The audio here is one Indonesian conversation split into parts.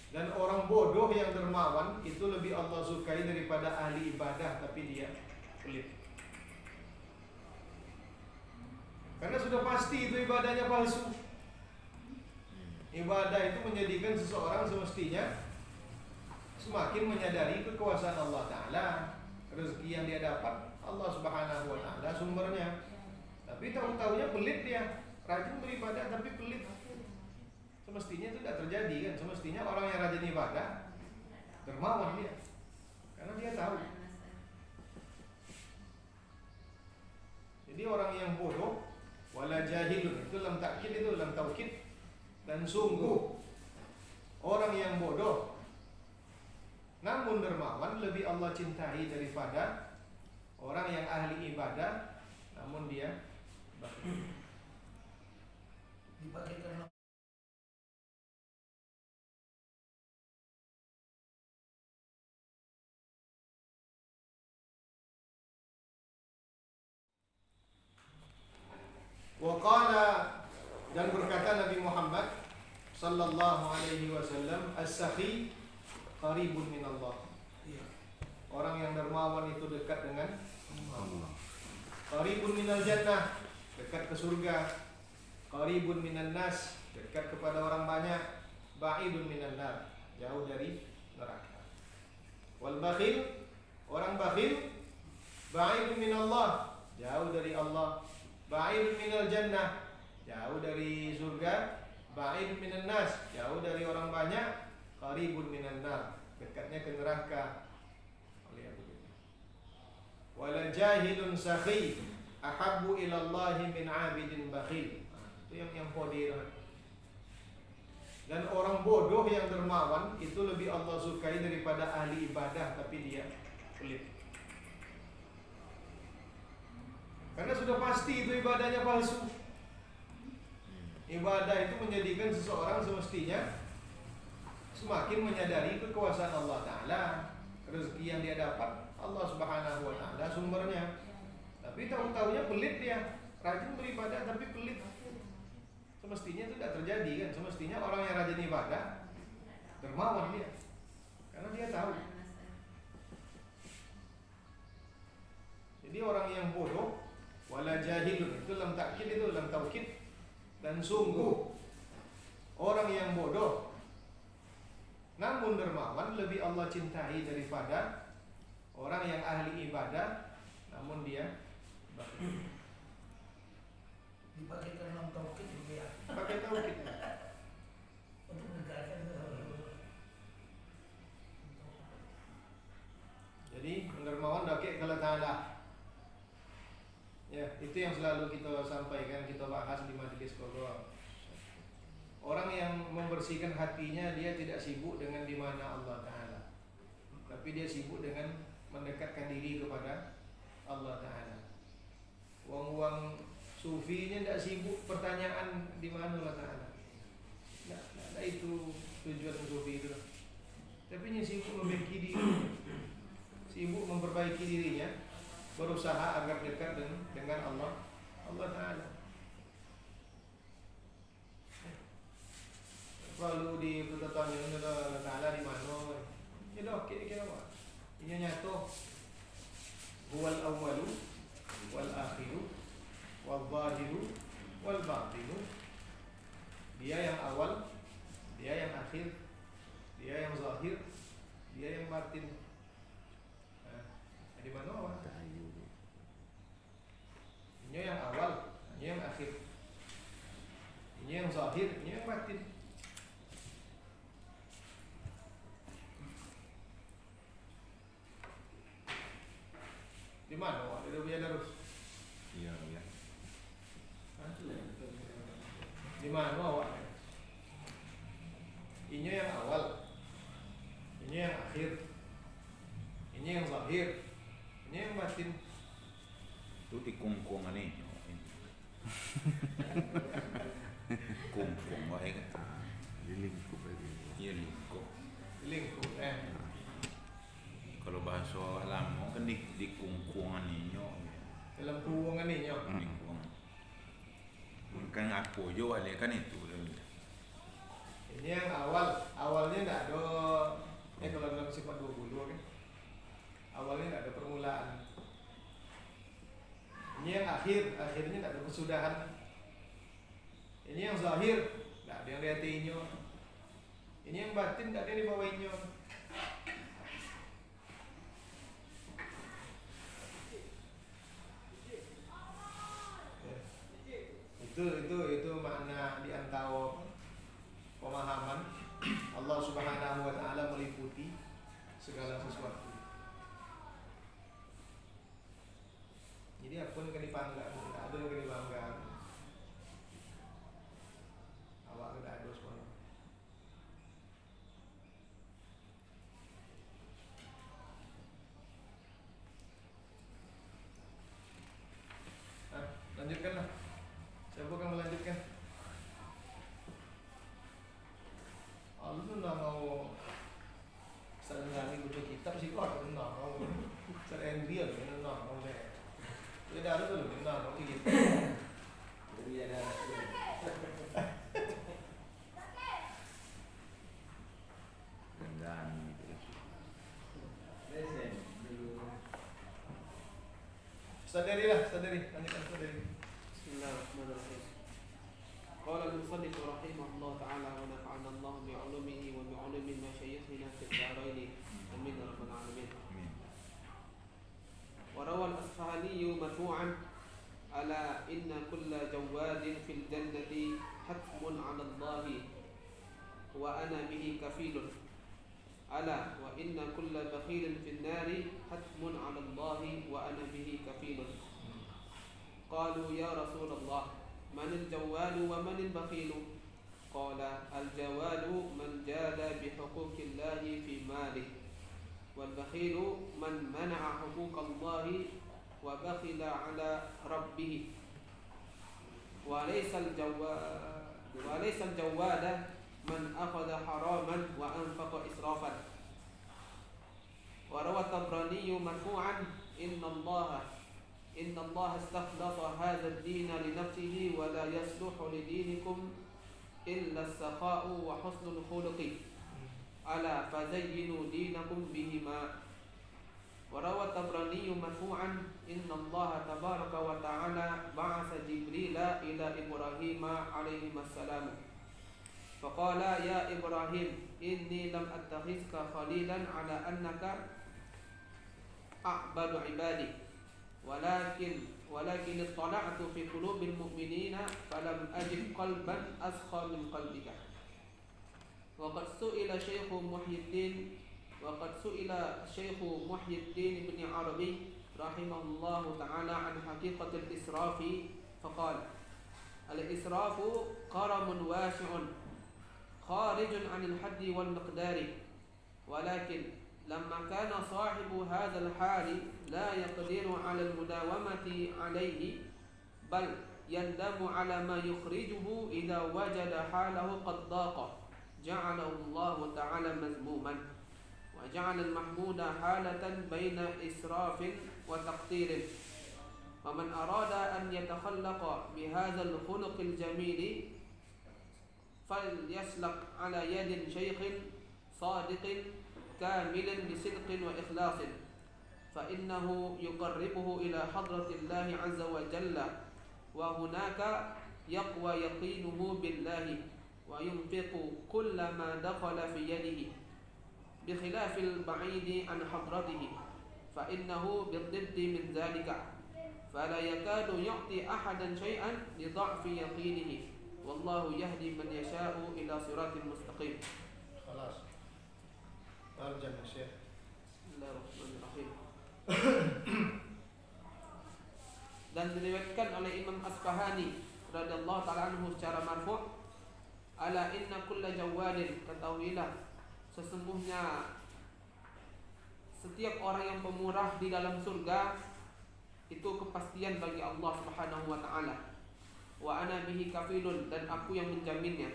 Dan orang bodoh yang dermawan itu lebih Allah sukai daripada ahli ibadah tapi dia pelit. Karena sudah pasti itu ibadahnya palsu. Ibadah itu menjadikan seseorang semestinya semakin menyadari kekuasaan Allah Ta'ala. Rezeki yang dia dapat Allah Subhanahu Wa Ta'ala sumbernya. Tapi tahu-tahunya pelit dia. Rajin beribadah tapi pelit. Semestinya itu tidak terjadi kan. Semestinya orang yang rajin ibadah dermawan dia. Karena dia tahu. Jadi orang yang bodoh wala jahilun itu lam takkid, itu lam taukid. Dan sungguh orang yang bodoh namun dermawan lebih Allah cintai daripada orang yang ahli ibadah namun dia bakhil. Waqala, dan berkata Nabi Muhammad sallallahu alaihi wasallam, as-sakhi qaribun minallah. Orang yang dermawan itu dekat dengan Allah. Qaribun minal jannah, dekat ke surga. Qaribun minan nas, dekat kepada orang banyak. Ba'idun minan nar, jauh dari neraka. Wal bakhil, orang bakhil, ba'idun minallah, jauh dari Allah. Ba'idun minal jannah, jauh dari surga. Ba'idun minan nas, jauh dari orang banyak. Qaribun minan nar, dekatnya ke neraka. Wala jahilun sakhi ahabbu ilallahi min 'abidin bakhil. Itu yang podir. Dan orang bodoh yang dermawan itu lebih Allah sukai daripada ahli ibadah tapi dia pelit. Karena sudah pasti itu ibadahnya palsu. Ibadah itu menjadikan seseorang semestinya semakin menyadari kekuasaan Allah Ta'ala. Rezeki yang dia dapat Allah Subhanahu Wa Ta'ala sumbernya. Tapi tahu-tahunya pelit dia. Rajin beribadah tapi pelit. Semestinya itu tidak terjadi kan. Semestinya orang yang rajin ibadah dermawan dia. Karena dia tahu. Jadi orang yang bodoh wala jahilun itu lam takkid, itu lam taukid. Dan sungguh orang yang bodoh namun dermawan lebih Allah cintai daripada orang yang ahli ibadah namun dia bakhil. Dipakai dalam taukid juga ya. Pakai taukid. Untuk menegakkan. Jadi dermawan dakik kalau Ta'ala. Ya, itu yang selalu kita sampaikan, kita bahas di majelis qadha. Orang yang membersihkan hatinya, dia tidak sibuk dengan di mana Allah Ta'ala, tapi dia sibuk dengan mendekatkan diri kepada Allah Ta'ala. Wong-wong sufinya tidak sibuk pertanyaan di mana Allah Ta'ala. Tidak ada itu tujuan sufi itu. Tapi dia sibuk memperbaiki diri, sibuk memperbaiki dirinya, berusaha agar dekat dengan Allah Ta'ala. Lalu di pertanyaan Allah Ta'ala di mana? Ini oke kira apa? Ini nyata. Huwal awwalu wal akhiru wal zahiru wal batinu. Dia yang awal, dia yang akhir, dia yang zahir, dia yang batin. Di mana awal? Ini yang awal, ini yang akhir, ini yang zahir, ini yang batin. Di mana awak? Dia punya darus. Iya, ya. Di mana awak? Ini yang awal, ini yang akhir, ini yang zahir, ini yang batin. Itu di kungkungan ini. Kungkung wae kan. Di lingkup aja. Iya lingkup. Lingkup Kalau bahasa lama kan di kungkungan ini. dalam kurungan ini. Lingkungan. Kan aku juga kan itu. Ini yang awal, awalnya tidak ada akhirnya tidak ada kesudahan. Ini yang zahir, tidak ada yang lihatinnya. Ini yang batin, tidak ada yang dibawainnya. Itu makna di antara pemahaman Allah Subhanahu wa taala meliputi segala sesuatu. Jadi apa yang dibanggakan, tidak ada yang dibanggakan. Awak tidak ada semua. Lanjutkanlah. Siapa yang melanjutkan? Lu nak mau sering-sering baca kitab sih kok ada nak mau. Sering dia nak mau deh. Dia dah ada tu nak mau kitab. Jadi ada. Dan gitu. Sadari, lanjutkan sadari. Bismillahirrahmanirrahim. Qala al-musannif rahimahullah ta'ala wa nafa'ana Allah bi'ulumihi wa bi'ulumi masyayikhina fid dharain. Amin ya rabbal alamin. Amin. Wa rawa al-Asfahani marfu'an ala inna kulla jawadin fil jannati hatmun 'ala Allah wa ana bihi kafilun. Ala wa inna kulla bakhilin fin nari hatmun 'ala Allah wa ana bihi kafilun. Qalu ya Rasulullah, man al-jawad wa man al-bakhil? Qala al-jawad man jada bi huquqillahi fi malihi, wal bakhil man mana'a huquqallahi wa bakhila 'ala rabbih. Wa laysa al-jawad man akhadha haraman wa anfaqa israfan. Wa rawa Tabrani marfu'an Inna Allah istakhlafa hadha ad-din li nafsihi wa la yasluhu li dinikum illa as-sakha'u wa husnul khuluqi. Ala fazayyinu dinakum bihima. Wa rawa Tabrani marfu'an Inna Allah tabaraka wa ta'ala ba'atha Jibrila ila Ibrahim alaihi assalam. Faqala ya Ibrahim inni lam attakhizka khalilan ala annaka a'badu ibadi. ولكن اطلعت في قلوب المؤمنين فلم أجد قلبا أسخى من قلبك. وقد سئل شيخ محي الدين بن عربي رحمه الله تعالى عن حقيقة الإسراف فقال الإسراف قرم واسع خارج عن الحد والمقدار، ولكن لما كان صاحب هذا الحال لا يقدر على المداومة عليه بل يندم على ما يخرجه إذا وجد حاله قد ضاق جعله الله تعالى مذموما، وجعل المحمود حالة بين إسراف وتقتير. ومن أراد أن يتخلق بهذا الخلق الجميل فليسلك على يد شيخ صادق كامل بصدق وإخلاص، فإنه يقربه إلى حضرة الله عز وجل، وهناك يقوى يقينه بالله وينفق كل ما دخل في يده، بخلاف البعيد عن حضرته فإنه بالضد من ذلك، فلا يكاد يعطي أحدا شيئا لضعف يقينه، والله يهدي من يشاء إلى صراط مستقيم. خلاص. Tarjam ya Syekh. Bismillahirrahmanirrahim. Dan diriwayatkan oleh Imam Asfahani radhiyallahu ta'ala anhu secara marfu', ala inna kulla jawadin, ketahuilah sesungguhnya setiap orang yang pemurah di dalam surga itu kepastian bagi Allah Subhanahu wa taala. Wa ana bihi kafilun, dan aku yang menjaminnya.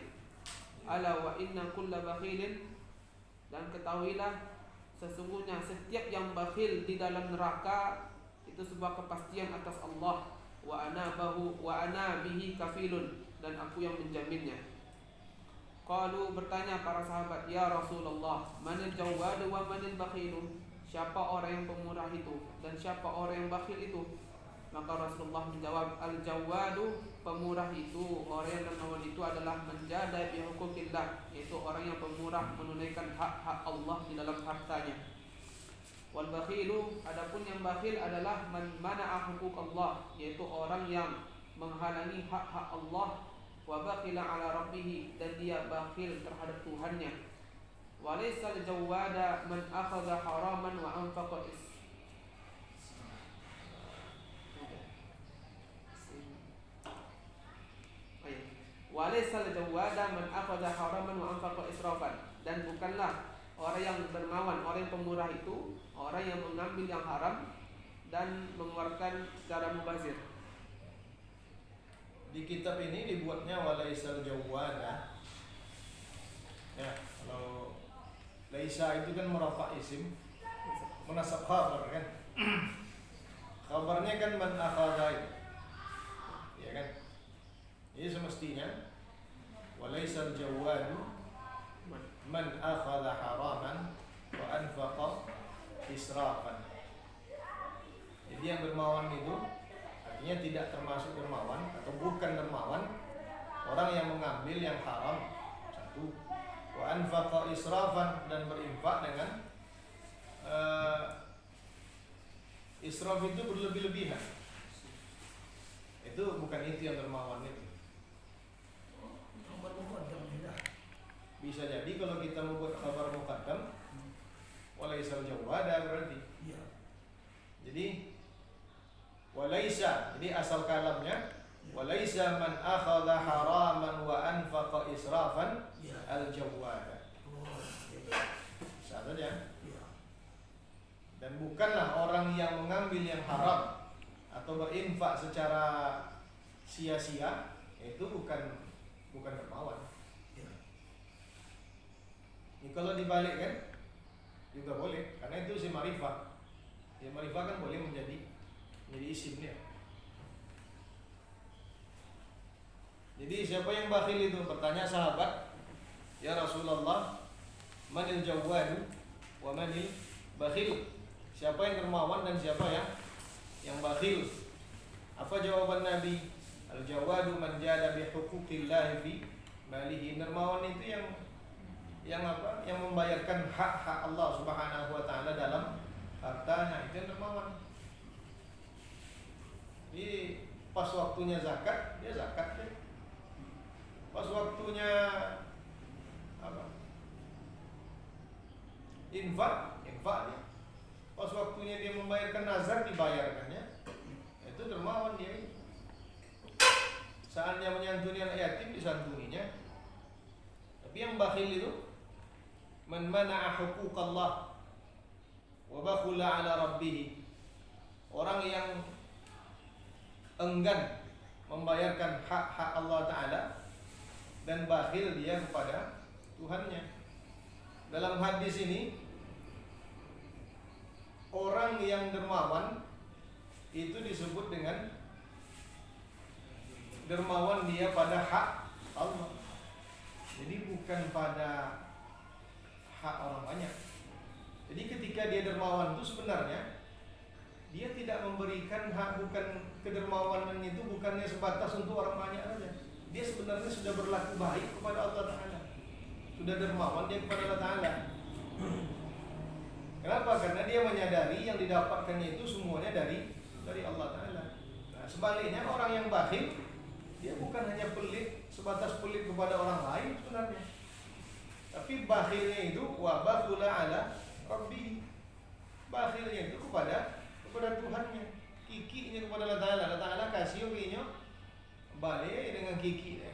Ala wa inna kulla bakhilin, dan ketahuilah sesungguhnya setiap yang bakhil di dalam neraka itu sebuah kepastian atas Allah. Wa ana bihi kafilun, dan aku yang menjaminnya. Qalu, bertanya para sahabat, ya Rasulullah, manil jawad wa manil bakhil? Siapa orang yang pemurah itu dan siapa orang yang bakhil itu? Maka Rasulullah menjawab, al-jawadu, pemurah itu, orang yang dermawan itu adalah menjada bi hukukillah, yaitu orang yang pemurah menunaikan hak-hak Allah di dalam hartanya. Wal bakhilu, adapun yang bakhil adalah man mana'a hukuk Allah, yaitu orang yang menghalangi hak-hak Allah, wa bakhila ala rabbih, dan dia bakhil terhadap Tuhannya. Wa laysa al-jawada man akhadha haraman wa anfaqa Walaisal jawada man akhadha haraman wa anfaqa israfan, dan bukanlah orang yang dermawan, orang yang pemurah itu orang yang mengambil yang haram dan mengeluarkan secara mubazir. Di kitab ini dibuatnya walaisal jawada. Ya, kalau laisa itu kan merafa isim, menasab khabar kan. Khabarnya kan man akhadha itu. Ya kan? Ini semestinya walaisal jawadu man akhadha haraman wa anfaqa israfan. Jadi yang dermawan itu artinya tidak termasuk dermawan atau bukan dermawan orang yang mengambil yang haram, satu, wa anfaqa israfan, dan berinfak dengan israf itu berlebih-lebihan. Itu bukan itu yang dermawan itu. Bisa jadi kalau kita membuat khabar muqaddam walaisal jawada berarti. Iya. Jadi walaisa, jadi asal kalamnya walaisa man akhadha haraman wa anfaqa israfan al jawada. Sama saja. Dan bukanlah orang yang mengambil yang haram atau berinfak secara sia-sia, itu bukan dermawan. Ini kalau dibalik kan juga boleh, karena itu si marifah. Si marifah kan boleh menjadi isimnya. Jadi siapa yang bakhil itu? Bertanya sahabat, ya Rasulullah, manil jawadu wa manil bakhil? Siapa yang dermawan dan siapa yang bakhil? Apa jawaban Nabi? Al jawadu man jada bi huquqillah fi malihi. Dermawan itu yang membayarkan hak-hak Allah Subhanahu wa taala dalam hartanya, itu yang dermawan. Jadi pas waktunya zakat, dia zakat deh. Pas waktunya infak dia. Pas waktunya dia membayarkan nazar, dibayarkannya. Itu dermawan dia. Saatnya menyantuni anak yatim, disantuninya. Tapi yang bakhil itu man mana'a huquqallah wa bakhula ala rabbih, orang yang enggan membayarkan hak-hak Allah Ta'ala dan bakhil dia kepada Tuhannya. Dalam hadis ini, orang yang dermawan itu disebut dengan dermawan dia pada hak Allah. Jadi bukan pada hak orang banyak. Jadi ketika dia dermawan itu sebenarnya dia tidak memberikan hak, bukan kedermawanan itu bukannya sebatas untuk orang banyak saja. Dia sebenarnya sudah berlaku baik kepada Allah Ta'ala. Sudah dermawan dia kepada Allah Ta'ala. Kenapa? Karena dia menyadari yang didapatkannya itu semuanya dari Allah Ta'ala. Nah, sebaliknya orang yang bakhil, dia bukan hanya pelit, sebatas pelit kepada orang lain sebenarnya. Tapi bakhilnya itu wa bakhula ala rabbi. Bakhilnya itu kepada Tuhannya. Kikinya kepada Allah Ta'ala. Allah Ta'ala kasih orinya balik dengan kikinya.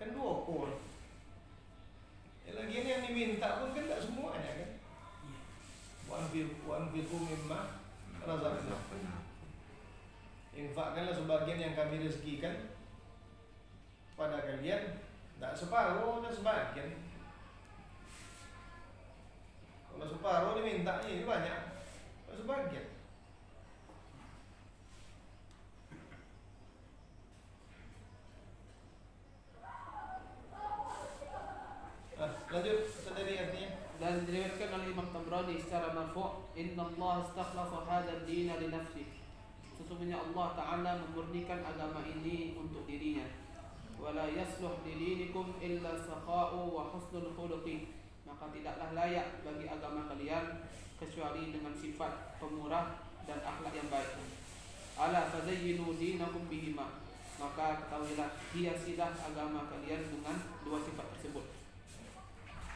Kan dua kol. Lagian yang diminta pun kan tak semuanya kan. Wa anfiqu mimma razaqnakum. Infakkanlah sebagian yang kami rezekikan pada kalian, tak separuh dan sebagian. Kalau separuh diminta ini banyak, kalau sebagian. Lanjut, tadi artinya. Dan diriwayatkan oleh Imam Tabrani secara marfu', Inna Allah istakhlafa hadzal dina li nafsihi. sesungguhnya Allah Ta'ala memurnikan agama ini untuk dirinya. Wala yasluh lidinikum illa saqa'u wa husnul khuluqi. Maka tidaklah layak bagi agama kalian kecuali dengan sifat pemurah dan akhlak yang baik. Ala fazayyinu dinakum bihima. Maka ketahuilah, hiasilah agama kalian dengan dua sifat tersebut.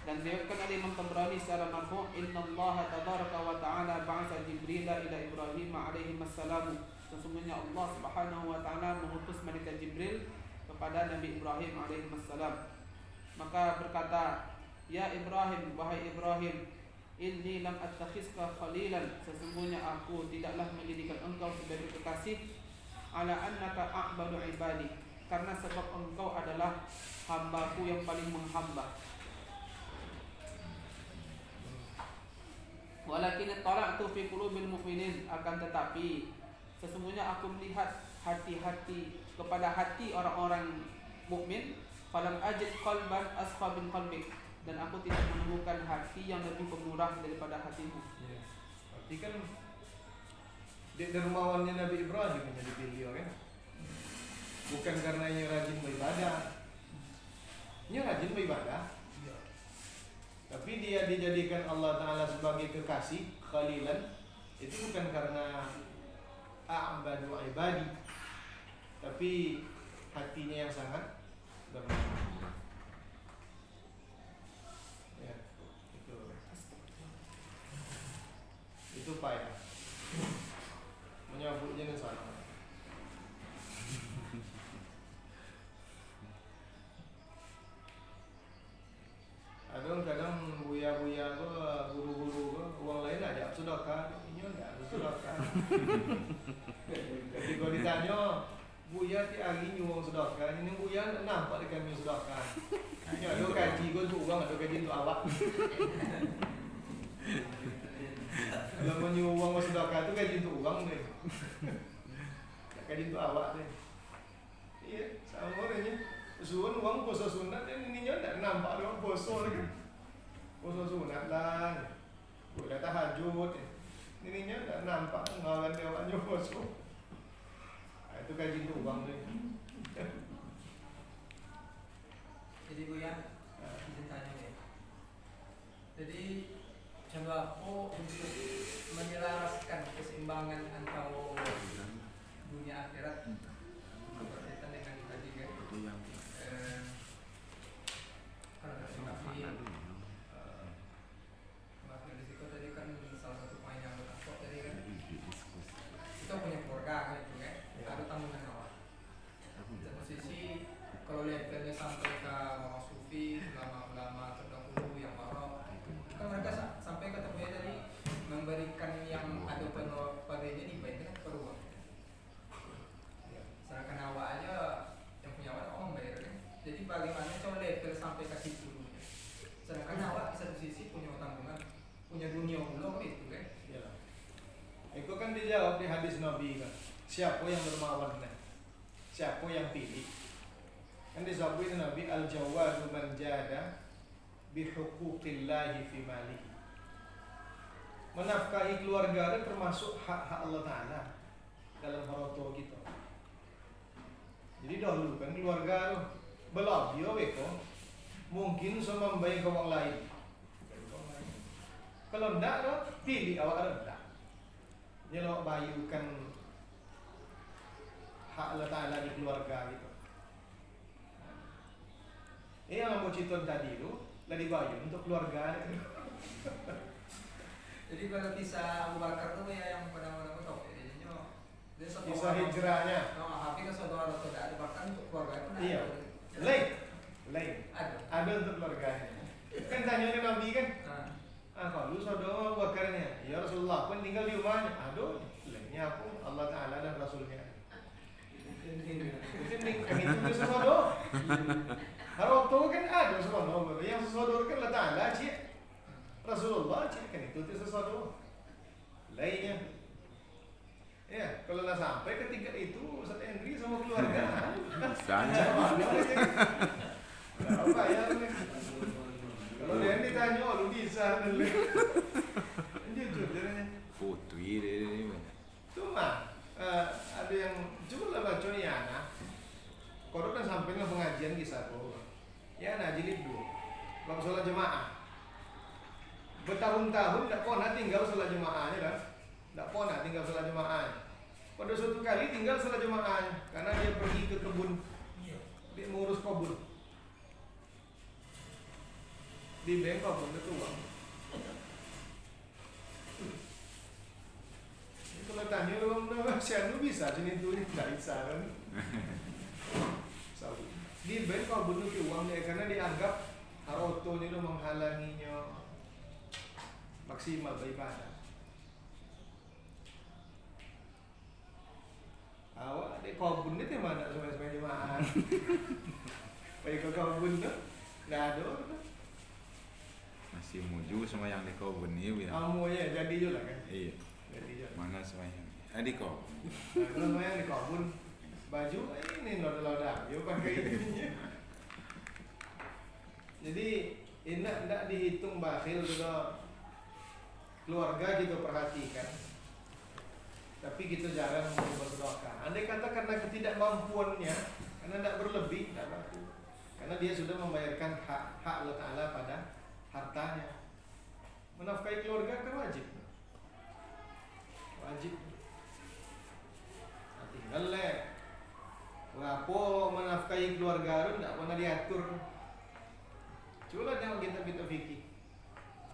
Dan diriwayatkan oleh Imam Tabrani secara marfu', innallaha tabaraka wa ta'ala ba'atha Jibril ila Ibrahim alaihi wassalam. Sesungguhnya Allah Subhanahu wa taala mengutus malaikat Jibril kepada Nabi Ibrahim alaihi wassalam. Maka berkata, ya Ibrahim, wahai Ibrahim, inni lam attakhizka khalilan, sesungguhnya aku tidaklah menjadikan engkau sebagai kekasih, ala annaka a'badu ibadi, karena sebab engkau adalah hambaku yang paling menghamba. Walakin tala'tu fi qulubil mu'minin, akan tetapi sesungguhnya aku melihat hati-hati kepada hati orang-orang mukmin, falam ajid qalban asfa bin qalbik, dan aku tidak menemukan hati yang lebih pemurah daripada hatimu. Ya. Berarti kan dermawannya Nabi Ibrahim menjadi beliau kan, bukan karena ia rajin beribadah, ia rajin beribadah, tapi dia dijadikan Allah Ta'ala sebagai kekasih, khalilan, itu bukan karena a'badu ibadi, tapi hatinya yang sangat dermawan. Ya, itu payah menyambutnya dengan sana. Kadang buya-buya ke guru-guru ke uang lain aja sedekah, ini enggak ada sedekah. Jadi kalau ditanya buya ti hari nyuwang sedekah, ini buya nampak di kami sedekah. Ini ada gaji gue untuk uang, ada gaji untuk awak. Kalau mau nyuwang sedekah itu gaji untuk uang deh. Gaji untuk awak deh. Iya, sama orangnya. Suun uang puasa sunat dan ininya tak nampak orang puasa lagi. Puasa sunat lah. Boleh tahajud. Ininya tak nampak ngawan dia awaknya puasa. Itu gaji untuk uang deh. Jadi Buya, izin tanya deh. Jadi coba aku untuk menyelaraskan keseimbangan antara dunia akhirat berkaitan dengan tadi kan. Makin risiko tadi kan salah satu poin yang bertakwa tadi kan. Kita punya keluarga kan itu kan. Ada tanggungan awal. Satu sisi kalau levelnya sampai ke Mama Sufi, ulama-ulama terdahulu yang marah, kan mereka sampai kata Buya tadi memberikan yang ada padanya dibayarkan per uang. Sedangkan awak aja yang punya awak orang bayar kan. Jadi bagaimana coba level sampai ke situ dulu. Sedangkan awak di satu sisi punya tanggungan, punya dunia pula itu kan. Ya. Itu kan dijawab di hadis Nabi kan. Siapa yang dermawan kan? Siapa yang pilih? Kan disebut Nabi al-jawadu man jada bihuquqillahi fi malihi. Menafkahi keluarga itu termasuk hak-hak Allah Ta'ala dalam harta kita. Jadi dahulu kan keluarga itu belabio beko mungkin sama membayar ke orang lain. Kalau enggak lo pilih awak rendah. Dia lo bayukan hak Allah Ta'ala di keluarga gitu. Ini yang mau cerita tadi itu lah dibayar untuk keluarga. Jadi kalau kisah Abu Bakar tuh ya yang pada-pada tahu jadinya dia Kisah hijrahnya. tapi kan saudara tidak ada bahkan untuk keluarga itu Iya. Lain. Ada untuk keluarganya. Kan tanya Nabi kan. Kalau saudara Bakarnya, ya Rasulullah pun tinggal di rumahnya. Aduh, lainnya aku Allah Ta'ala dan Rasulnya. Mungkin kan itu sesuatu. Harta kan ada sesuatu. Yang sesuatu kan Allah Ta'ala cik. Rasulullah cik kan itu sesuatu. Lainnya. Ya, kalau nak sampai ke tingkat itu Ustaz Henry sama keluarga. Misalnya. Apa ya? Kalau dia ditanya, lu bisa dulu. Jujur jadinya. Putri dia banyak. Cuma satu yang coba lah baca ni anak. Kau kan sampai ke pengajian kisah kau. Ya anak jilid 2. Bang sholat jemaah. Bertahun-tahun tak pernah tinggal sholat jemaahnya kan? Tak pernah tinggal sholat jemaahnya. Pada suatu kali tinggal sholat jemaahnya karena dia pergi ke kebun. Iya. Dia mengurus kebun. Di Bangkok pun itu uang. Kalau tanya orang siapa bisa jenis tu ni tak bisa kan? Di Bangkok pun itu uangnya karena dianggap haroto ni lo menghalanginya maksimal beribadah. Awak di kebun ni mana semuanya jemaah? Pergi ke kebun tu, dah ada. Masih muju sama yang di kebun ni bila. Amunya jadi je lah kan? Iya. Jadi je. Mana semayang? Di kebun. Kalau semayang di kebun, baju ini noda-noda, dia pakai ininya. Jadi tidak dihitung bakhil juga. Keluarga kita perhatikan, tapi kita jarang bersedekah. Andai kata karena ketidakmampuannya, karena tidak berlebih, tidak baku. Karena dia sudah membayarkan hak Allah Taala pada hartanya. Menafkahi keluarga kan wajib. Wajib. Nah, tinggal leh. Apa menafkahi keluarga itu tidak pernah diatur. Coba tengok kita fikir.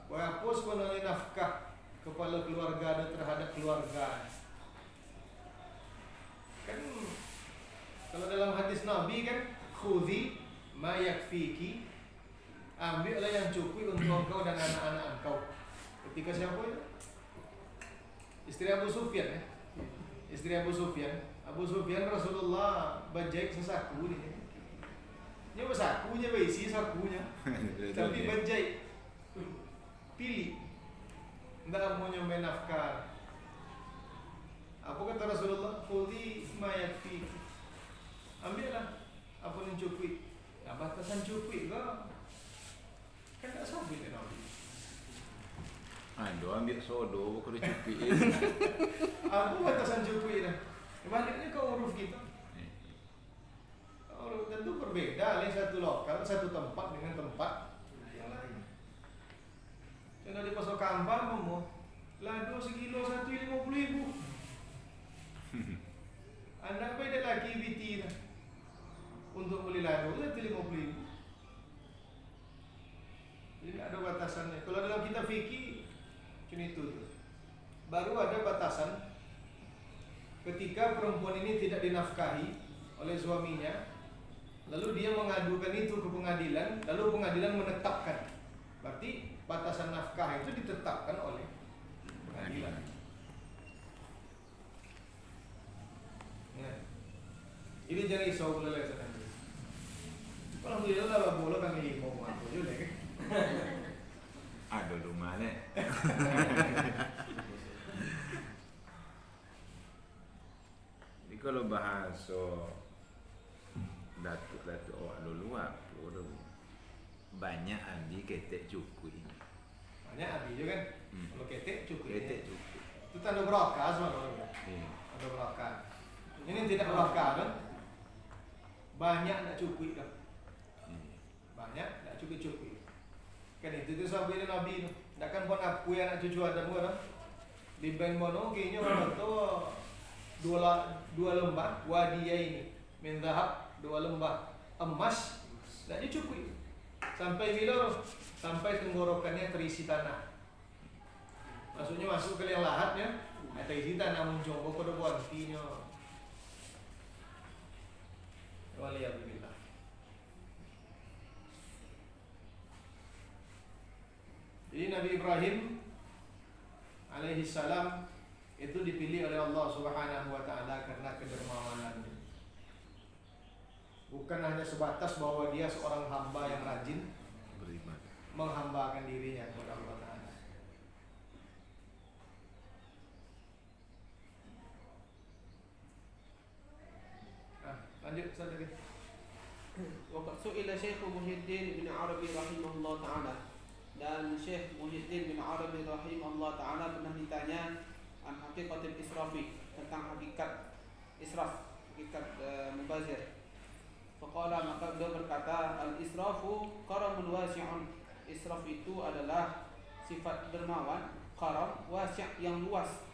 Apa sebenarnya nafkah kepala keluarga dan terhadap keluarga. Kan kalau dalam hadis Nabi kan, khudhi ma yakfiki, ambillah yang cukup untuk engkau dan anak-anak engkau. Ketika siapa itu? Istri Abu Sufyan ya. Istri Abu Sufyan. Abu Sufyan Rasulullah bajai sesaku ni. Dia bersakunya berisi sakunya. Tapi bajai pilih. Tidak mau nyampe nafkah. Apa kata Rasulullah? Khudhi ma yakfiki. Ambillah apa yang cukup. Nah, batasan cukup ke? Kan tak sabit kan Nabi. Aduh, ambil sodo, bukan cukup. Apa batasan cukup dah? Kebaliknya ke uruf kita. Uruf tentu berbeda. Lain satu lokal, satu tempat dengan tempat yang lain. Karena di pasar kampung mau lado sekilo 150.000. Anda beda lagi biti dah. Untuk beli lado 150.000. Jadi ada batasannya. Kalau dalam kita fikih macam itu tu. Baru ada batasan ketika perempuan ini tidak dinafkahi oleh suaminya, lalu dia mengadukan itu ke pengadilan, lalu pengadilan menetapkan. Berarti batasan nafkah itu ditetapkan oleh pengadilan. Nah, ini jadi risau boleh saya nanti. Alhamdulillah lah boleh kami mau aku juga kan. Ada rumah ni. Jadi kalau bahasa datuk awak dulu apa tu? Banyak andi ketek cukup. Banyak habis juga kan. Kalau ketek cukup. Ketek cukup. Itu tanda berakal sebenarnya. Tanda berakal. Ini tidak berakal kan? Banyak tak cukup kan? Banyak tak cukup. Kan itu sampai Nabi tu. Takkan pun aku yang nak cucu ada pun kan? Di band mono kayaknya orang tu dua lembah wadiyah ini min zahab, 2 lembah emas tak cukup. Sampai bila? Sampai tenggorokannya terisi tanah. Maksudnya masuk ke liang lahatnya, terisi tanah muncul pada buantinya. Waliyahillah. Jadi Nabi Ibrahim alaihi salam itu dipilih oleh Allah Subhanahu wa taala karena kedermawanannya. Bukan hanya sebatas bahwa dia seorang hamba yang rajin Beribadah. menghambakan dirinya kepada Allah Taala. Lanjut saudari. Waqad su'ila Syekh Muhyiddin bin Arabi rahimahullah ta'ala. Dan Syekh Muhyiddin bin Arabi rahimahullah ta'ala pernah ditanya an haqiqatil israfi, tentang hakikat israf, hakikat mubazir. Faqala, maka beliau berkata, al-israfu karamun wasi'un. Israf itu adalah sifat dermawan, karam, wasi' yang luas.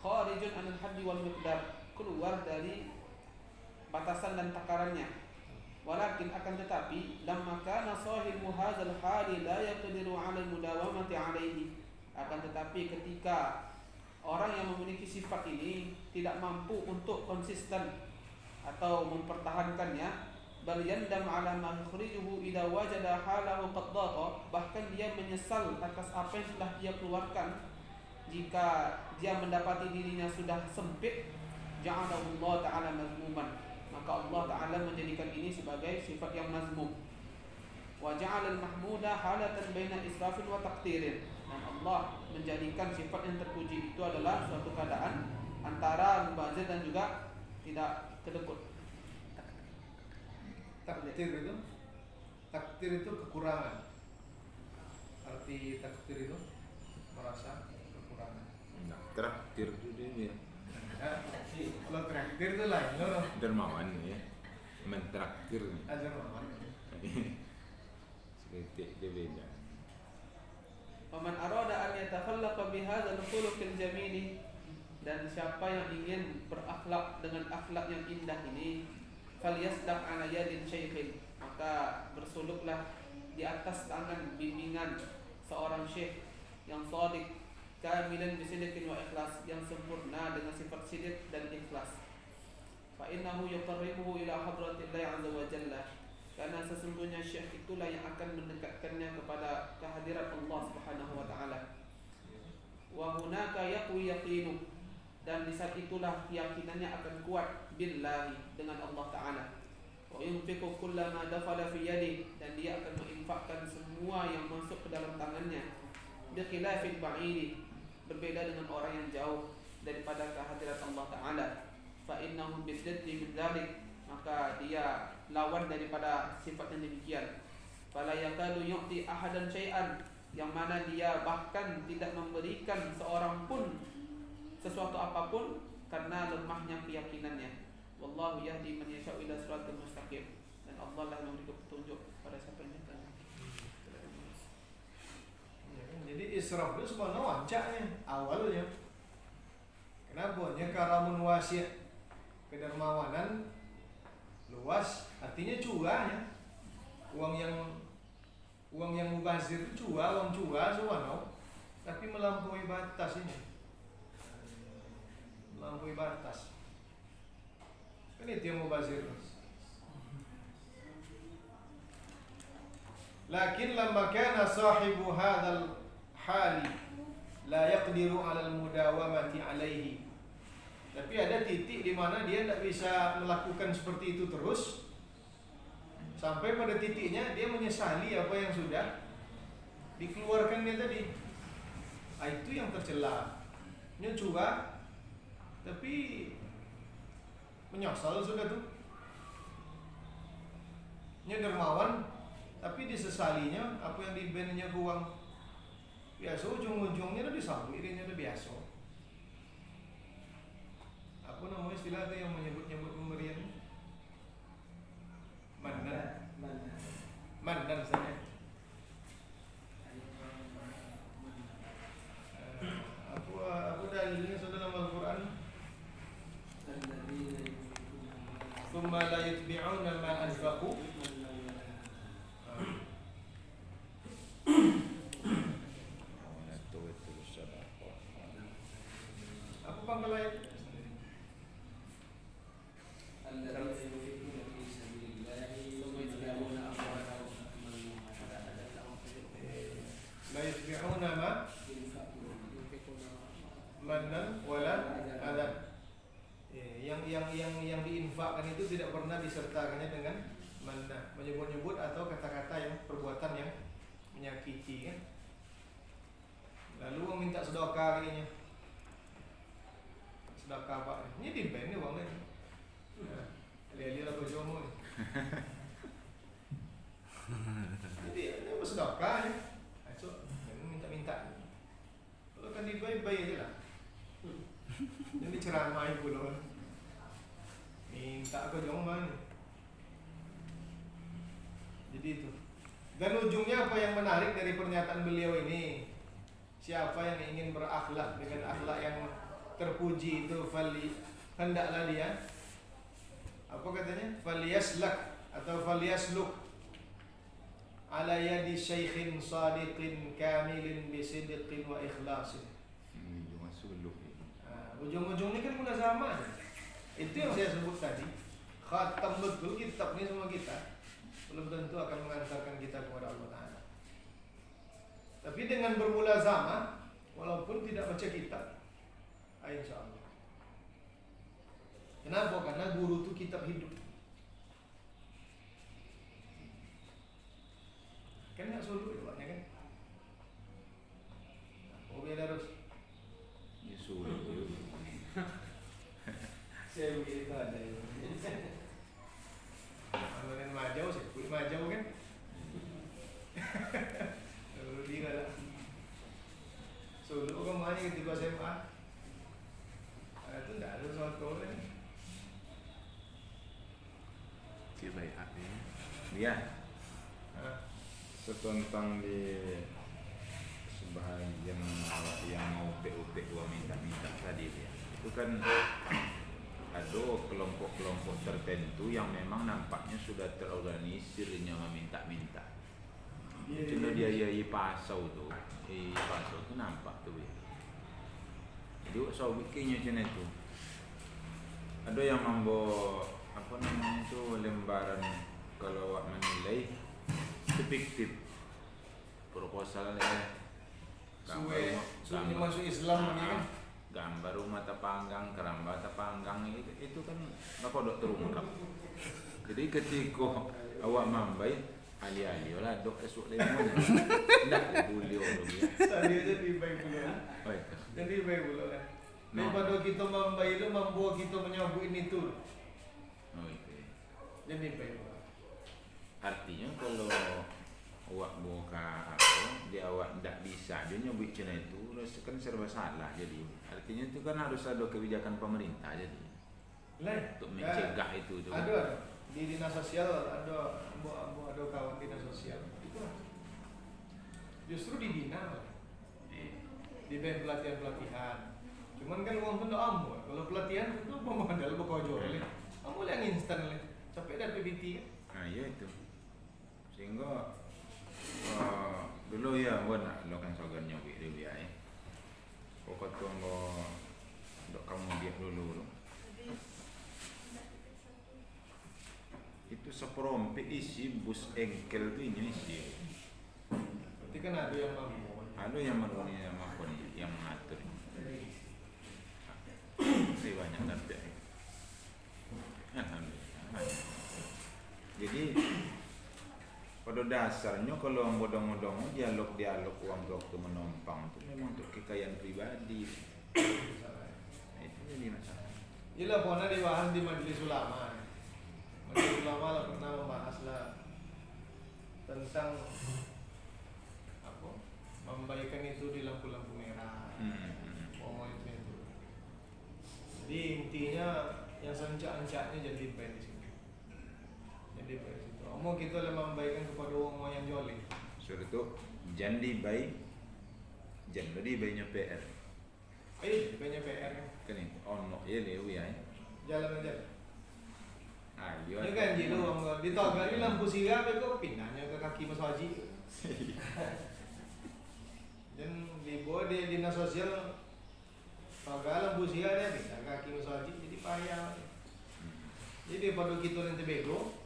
Kharijun anil haddi wal miqdar, keluar dari batasan dan takarannya. Walakin akan tetapi, lamma kana sahibu hadzal hali la yaqdiru 'ala al-mudawamati 'alaihi. Akan tetapi ketika orang yang memiliki sifat ini tidak mampu untuk konsisten atau mempertahankannya, bal yandam 'ala ma yukhrijuhu idza wajada halahu qad dhata, bahkan dia menyesal atas apa yang telah dia keluarkan jika dia mendapati dirinya sudah sempit. Ja'alahu Allah Ta'ala mazmuman, maka Allah Ta'ala menjadikan ini sebagai sifat yang mazmum. Wa ja'ala al-mahmuda halatan baina israfin wa taqtirin, dan Allah menjadikan sifat yang terpuji itu adalah suatu keadaan antara mubazir dan juga tidak kedekut. Takdir itu kekurangan. Arti takdir itu merasa kekurangan. Nah, traktir itu dia Kalau traktir itu lain loh. dermawan ya, mentraktir. Dermawan. Seperti dia beda. Faman arada an yatakhallaqa bihadzal khuluqil jamil, dan siapa yang ingin berakhlak dengan akhlak yang indah ini, falyasdaq ala yadin syaikhin, maka bersuluklah di atas tangan bimbingan seorang syekh yang shadiq, kamilan bisidqin wa ikhlas, yang sempurna dengan sifat sidq dan ikhlas. Fa innahu yuqarribuhu ila hadratillahi azza wa jalla, karena sesungguhnya syekh itulah yang akan mendekatkannya kepada kehadirat Allah Subhanahu wa taala. Wa hunaka yaqwi yaqinu, dan di saat itulah keyakinannya akan kuat billahi, dengan Allah taala. Wa yunfiqu kullama dafala fi yadi, dan dia akan menginfakkan semua yang masuk ke dalam tangannya. Bi khilafil ba'idi, berbeda dengan orang yang jauh daripada kehadirat Allah taala. Fa innahum bisiddi min dzalik, maka dia lawan daripada sifat yang demikian. Fala yakadu yu'ti ahadan syai'an, yang mana dia bahkan tidak memberikan seorang pun sesuatu apapun karena lemahnya keyakinannya. Wallahu yahdi man yasha'u ila siratal mustaqim, dan Allah lah yang memberi petunjuk pada siapa yang dia. Jadi israf itu sebenarnya wancaknya awalnya. Kenapa? Karamun wasi', kedermawanan luas, artinya cuah ya. Uang yang mubazir itu cuah, uang cuah sebenarnya, tapi melampaui batas ini. Melampaui batas. Kan itu yang mubazir. Lakin lamma kana sahibu hadzal hali la yaqdiru 'ala al-mudawamati 'alaihi. Tapi ada titik di mana dia tidak bisa melakukan seperti itu terus, sampai pada titiknya dia menyesali apa yang sudah dikeluarkannya tadi. Itu yang tercela. Nyoba tapi menyesal sudah tuh. Dermawan tapi disesalinya apa yang diberinya uang. Biasa ujung-ujungnya udah disabuirinnya udah biasa. Apa namanya istilah itu yang menyebut-nyebut pemberian? Mandan saja. Apa dalilnya saudara dalam Al-Quran? Thumma la yutbi'una ma anfaqu. Apa pangkal ayat? La yutbi'una ma mannan wala adhan. Yang diinfakkan itu tidak pernah disertakannya dengan manna, menyebut-nyebut atau kata-kata yang perbuatan yang menyakiti kan. Lalu orang minta sedekah kayaknya. Sedekah Pak. Ini di bank ni uangnya. Lihat-lihat apa jomo ni. Jadi ini bersedekah ya. So, minta-minta. Kalau kan dibayar aja lah. Jadi ceramah pula. minta ke jong mana. Jadi itu. Dan ujungnya apa yang menarik dari pernyataan beliau ini? Siapa yang ingin berakhlak dengan akhlak yang terpuji itu hendaklah dia apa katanya? Falyaslak atau falyasluk ala yadi syaikhin sadiqin kamilin bisidqin wa ikhlasin. Cuma suluk. Ujung-ujung ini kan munazamah. Itu yang saya sebut tadi. Khatam betul kitab ini semua kita. Belum tentu akan mengantarkan kita kepada Allah Ta'ala. Tapi dengan bermulazamah, walaupun tidak baca kitab, insya Allah. Kenapa? Karena guru itu kitab hidup. Kan nggak sulit ya kan? Oh biar harus. Ya suluk. Saya begitu ada ya. Amalan majau sih, kuih majau kan? Lalu dia lah. Solo kan mana ketika SMA? Itu tidak ada sesuatu kan? Cik baik hati. Ya. Setentang di sebahagian yang mau PUP gua minta-minta tadi ya. Itu kan ada kelompok-kelompok tertentu yang memang nampaknya sudah terorganisirnya meminta-minta. Cuma dia pasau tuh, pasau tuh nampak tuh ya. Jadi so bikinnya cina itu. Ada yang membawa apa namanya itu lembaran kalau awak menilai itu fiktif proposalnya. Suwe masuk Islam ini kan? Gambar rumah tepanggang, keramba tepanggang itu kan apa dok terungkap. Jadi ketika awak mambai ali-ali lah dok esok lemon. Ndak boleh orang dia. Tadi aja di baik dulu. Oh itu. Jadi baik dulu kan. Daripada kita mambai itu membawa kita menyambut ini tuh. Oh itu. Jadi baik dulu. Artinya kalau awak buka apa, dia awak ndak bisa dia nyebut cina itu kan serba salah jadi. Artinya itu kan harus ada kebijakan pemerintah jadi untuk mencegah itu juga. Ada di dinas sosial ada kawan dinas sosial itu justru dibina di pelatihan cuman kan uang pun ambo kalau pelatihan itu modal bekojol ambo yang instan lah sampai dari PBT kan. Nah iya itu sehingga dulu ya gua nak lo kan sogan nyobi dia pokok tuh dok kamu biar dulu itu seperompi isi bus engkel tuh ini isi. Berarti kan ada yang mampu. Ada yang menunya mampu yang mengatur. Tapi banyak tapi. Alhamdulillah. Jadi pada dasarnya kalau bodong-bodong dialog uang waktu menumpang itu memang untuk kekayaan pribadi. Itu jadi masalah. Inilah pernah dibahas di Majelis Ulama. Majelis Ulama lah pernah membahas lah tentang apa? Membaikan itu di lampu-lampu merah. Ngomong itu. Jadi intinya yang sencak-encaknya jadi baik di sini. Jadi baik di situ. Omong kita lah membaikan kepada orang yang jolim. Sudah itu jangan dibai, jangan dibaynya PR. Ayo, banyak PR Kan itu ono ya lewu ya. jalan aja. Ayo. Ini kan jadi orang ditogak di lampu sirap itu pindahnya ke kaki Mas Haji. Dan dibawa di dinas sosial togak lampu sirap dia pindah ke kaki Mas Haji jadi payah. Jadi pada kita nanti bego.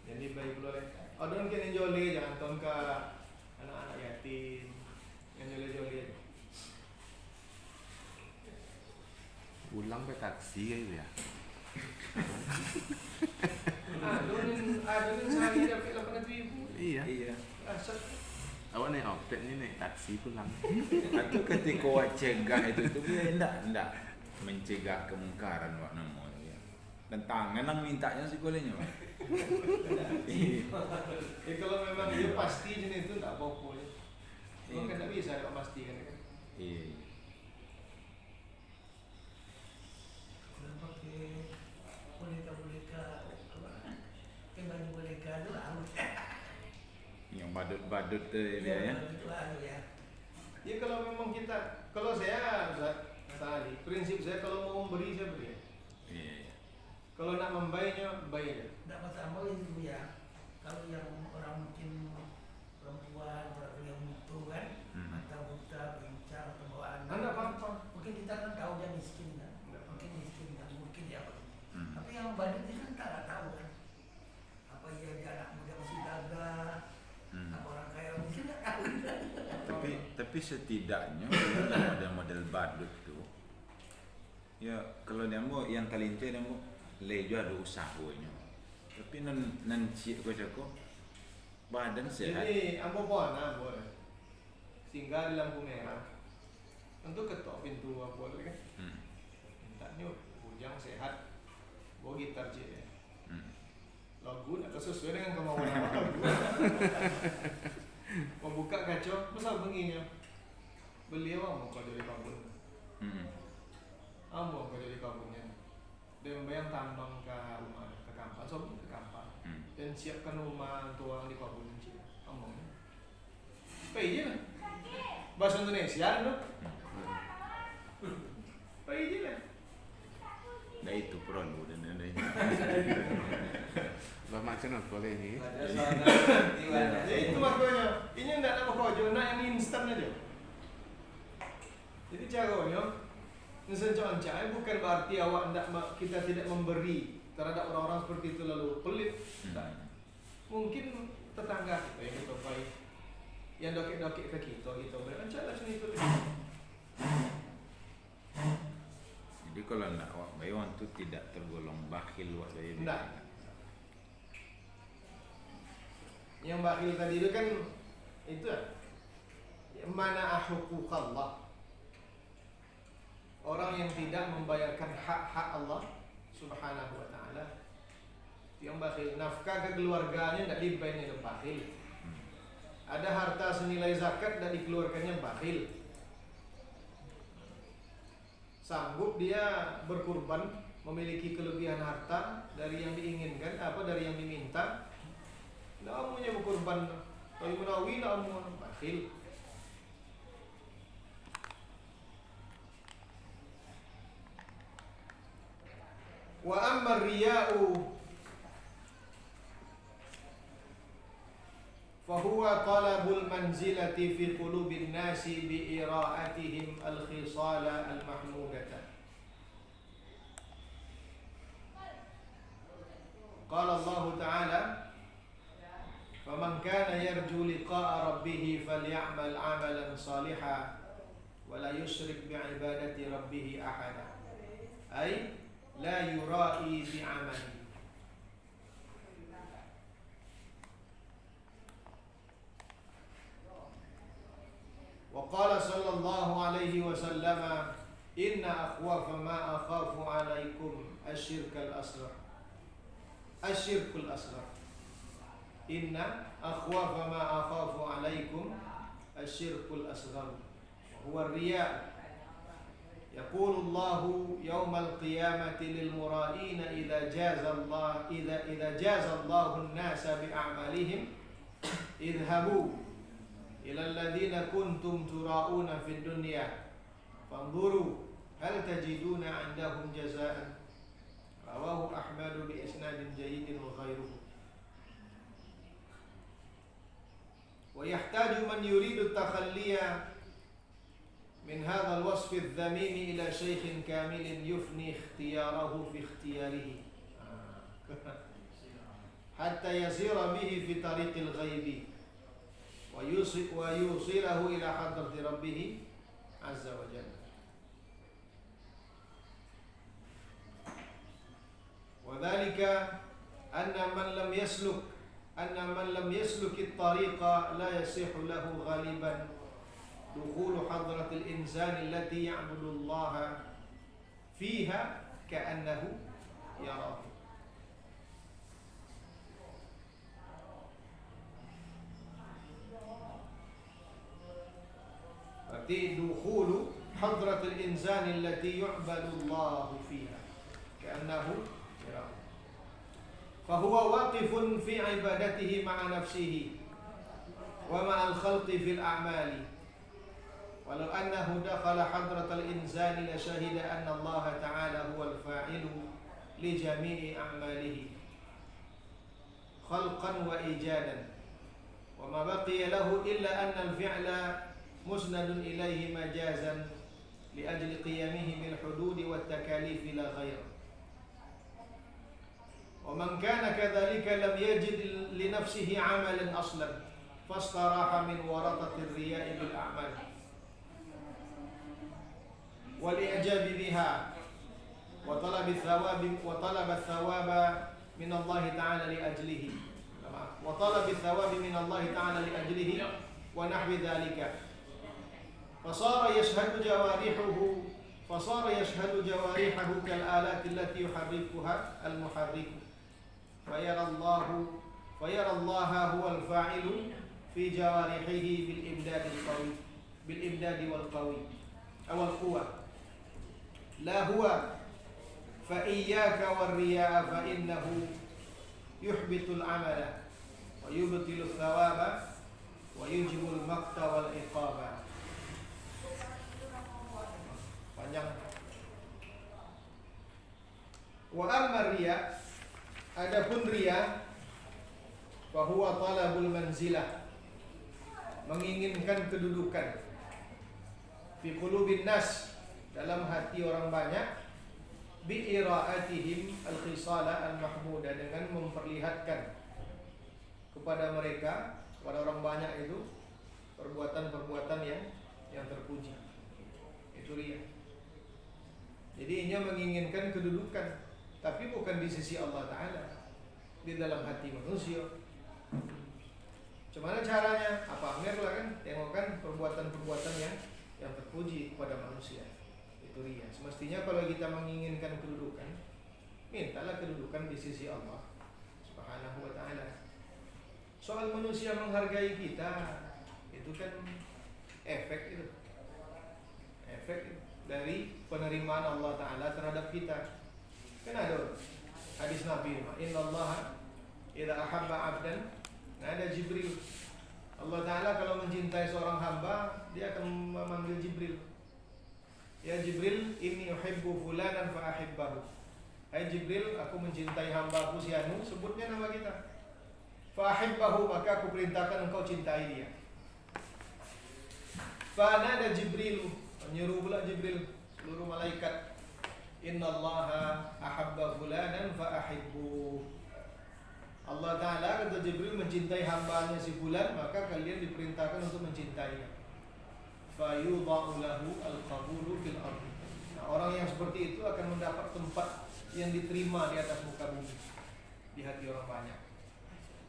Jadi baik pula ada orang yang jolly jangan ton ke anak-anak yatim yang jolly. Ulang ke taksi kayak ya. Ada yang sehari dapat 8.000. Iya. Iya. Asal Awak naik opet ni naik taksi pulang. Atau ketika awak cegah itu dia enggak mencegah kemungkaran wak namo ya. Dan tangan nang mintanya sih bolehnya. kalau memang dia pasti jenis itu tak apa-apa ya. Kan tak bisa kalau pastikan kan. Iya. Dan pakai wanita-wanita betul dia ya. Begitu aja ya. Ya kalau memang kita, kalau saya Ustaz tadi, prinsip saya kalau mau memberi saya beri. Iya, iya. Kalau nak membayarnya bayar. Tidak masalah itu ya. Kalau yang orang mungkin perempuan, orang yang butuh kan, atau buta, bincang, atau bawa anak. Anda apa? Mungkin kita kan tahu dia miskin kan. Enggak. Mungkin miskin kan, mungkin dia apa. Hmm. Tapi yang banyak dia kan tak tahu kan. Apa dia anak muda masih gagah, Hmm. apa orang kaya mungkin tak tahu. Tapi setidaknya dalam model badut tuh ya kalau dia mau yang talente dia mau lejo ada usahanya tapi nan cik ko badan sehat. Jadi ambo bona boleh. Singgah di lampu merah. Tentu ketok pintu apa kan. Mintanya bujang sehat. Bawa gitar cik. Lagu atau sesuai dengan kemauan lagu. Membuka kacau, masa benginya beliau mau kau jadi kabun. Mau kau jadi kabunnya. Dan bayang tambang ke rumah ke kampung, sob ke kampung. Dan siapkan rumah tuang di kabun cik. Omongnya. Pay je lah. Bahasa Indonesia dong. Pay je lah. Nah itu perlu dan Bah macam apa boleh ni? Ya itu makanya. Ini enggak nak kojo, nak yang instan aja. Jadi caranya ngesencancai bukan berarti awak kita tidak memberi terhadap orang-orang seperti itu lalu pelit. Mungkin tetangga kita yang kita baik, yang dokek-dokek ke kita gitu. Berancalah sini itu. jadi kalau nak awak bayawan tu tidak tergolong bakhil wak saya. Enggak. Yang bakhil tadi itu kan itu mana huquqallah. Orang yang tidak membayarkan hak-hak Allah Subhanahu wa taala. Yang bakhil, nafkah kekeluarganya tidak dibayarnya itu bakhil. Ada harta senilai zakat tidak dikeluarkannya bakhil. Sanggup dia berkurban, memiliki kelebihan harta dari yang diinginkan, dari yang diminta. Namunya berkurban, tapi menawi namun bakhil. Wa amma riya'u fahuwa talabul manzilati fi qulubin nasi bi ira'atihim al-khisala al-mahmudata. Qala Allah Ta'ala faman kana yarju liqa'a rabbih falya'mal 'amalan salihan wa la yusyrik bi'ibadati rabbih ahada. Ay la yura'i bi'amali. Wa qala sallallahu alaihi wasallam inna akhwafa ma akhafu alaikum asyirkul asghar. Asyirkul asghar. Inna akhwafa ma akhafu alaikum asyirkul asghar. Huwa riya. يقول الله يوم القيامة للمرائين إذا جاز الله الناس بأعمالهم اذهبوا إلى الذين كنتم تراؤون في الدنيا فانظروا هل تجدون عندهم جزاء. رواه أحمد بإسناد جيد وغيره. ويحتاج من يريد التخلي من هذا الوصف الذميم إلى شيخ كامل يفني اختياره في اختياره حتى يسير به في طريق الغيب ويوصله إلى حضرة ربه عز وجل. وذلك أن من لم يسلك الطريق لا يصح له غالبا دخول حضرة الإنسان التي يعبد الله فيها كأنه يراه. berarti دخول حضرة الإنسان التي يعبد الله فيها كأنه يراه. فهو واقف في عبادته مع نفسه ومع الخلق في الأعمال ولو أنه دخل حضرة الإنسان لشهد أن الله تعالى هو الفاعل لجميع أعماله خلقا وإيجادا وما بقي له إلا أن الفعل مسند إليه مجازا لأجل قيامه بالحدود والتكاليف لا غير ومن كان كذلك لم يجد لنفسه عملا أصلا فاستراح من ورطة الرياء بالأعمال والإعجاب بها وطلب الثواب من الله تعالى لأجله ونحو ذلك فصار يشهد جوارحه كالآلات التي يحركها المحرك فيرى الله هو الفاعل في جوارحه بالإمداد والقوي أو القوة لا هو فإياك والرياء فإنه يحبط العمل ويبطل الثواب ويوجب المقت والعقاب. Panjang. Wa amma riya, adapun riya, fahuwa talabul manzilah, menginginkan kedudukan, fi qulubin nas, dalam hati orang banyak, bi ira'atihim al-khisala al-mahmuda, dengan memperlihatkan kepada mereka, kepada orang banyak itu perbuatan-perbuatan yang terpuji. Itu riya. Jadi ia menginginkan kedudukan, tapi bukan di sisi Allah Ta'ala, di dalam hati manusia. Gimana caranya? Pamerlah kan, tengokkan perbuatan-perbuatan yang terpuji kepada manusia. Itu riya. Semestinya kalau kita menginginkan kedudukan, mintalah kedudukan di sisi Allah Subhanahu wa Ta'ala. Soal manusia menghargai kita, itu kan efek dari penerimaan Allah Ta'ala terhadap kita. Kan ada hadis Nabi, Inna Allah idza ahabba abdan nada Jibril. Allah Ta'ala kalau mencintai seorang hamba, dia akan memanggil Jibril. Ya Jibril, inni uhibbu fulanan fa ahibbahu. Hai Jibril, aku mencintai hamba aku si Anu, sebutnya nama kita. Fa ahibbahu, maka aku perintahkan engkau cintai dia. Fa nada Jibril, menyuruh pula Jibril, seluruh malaikat, innallaha ahabba fulanan fa ahibbu. Allah Ta'ala kata Jibril mencintai hambanya si fulan, maka kalian diperintahkan untuk mencintainya. Fa yudha'u lahu al-qabulu fil ardi. Nah, orang yang seperti itu akan mendapat tempat yang diterima di atas muka bumi, di hati orang banyak.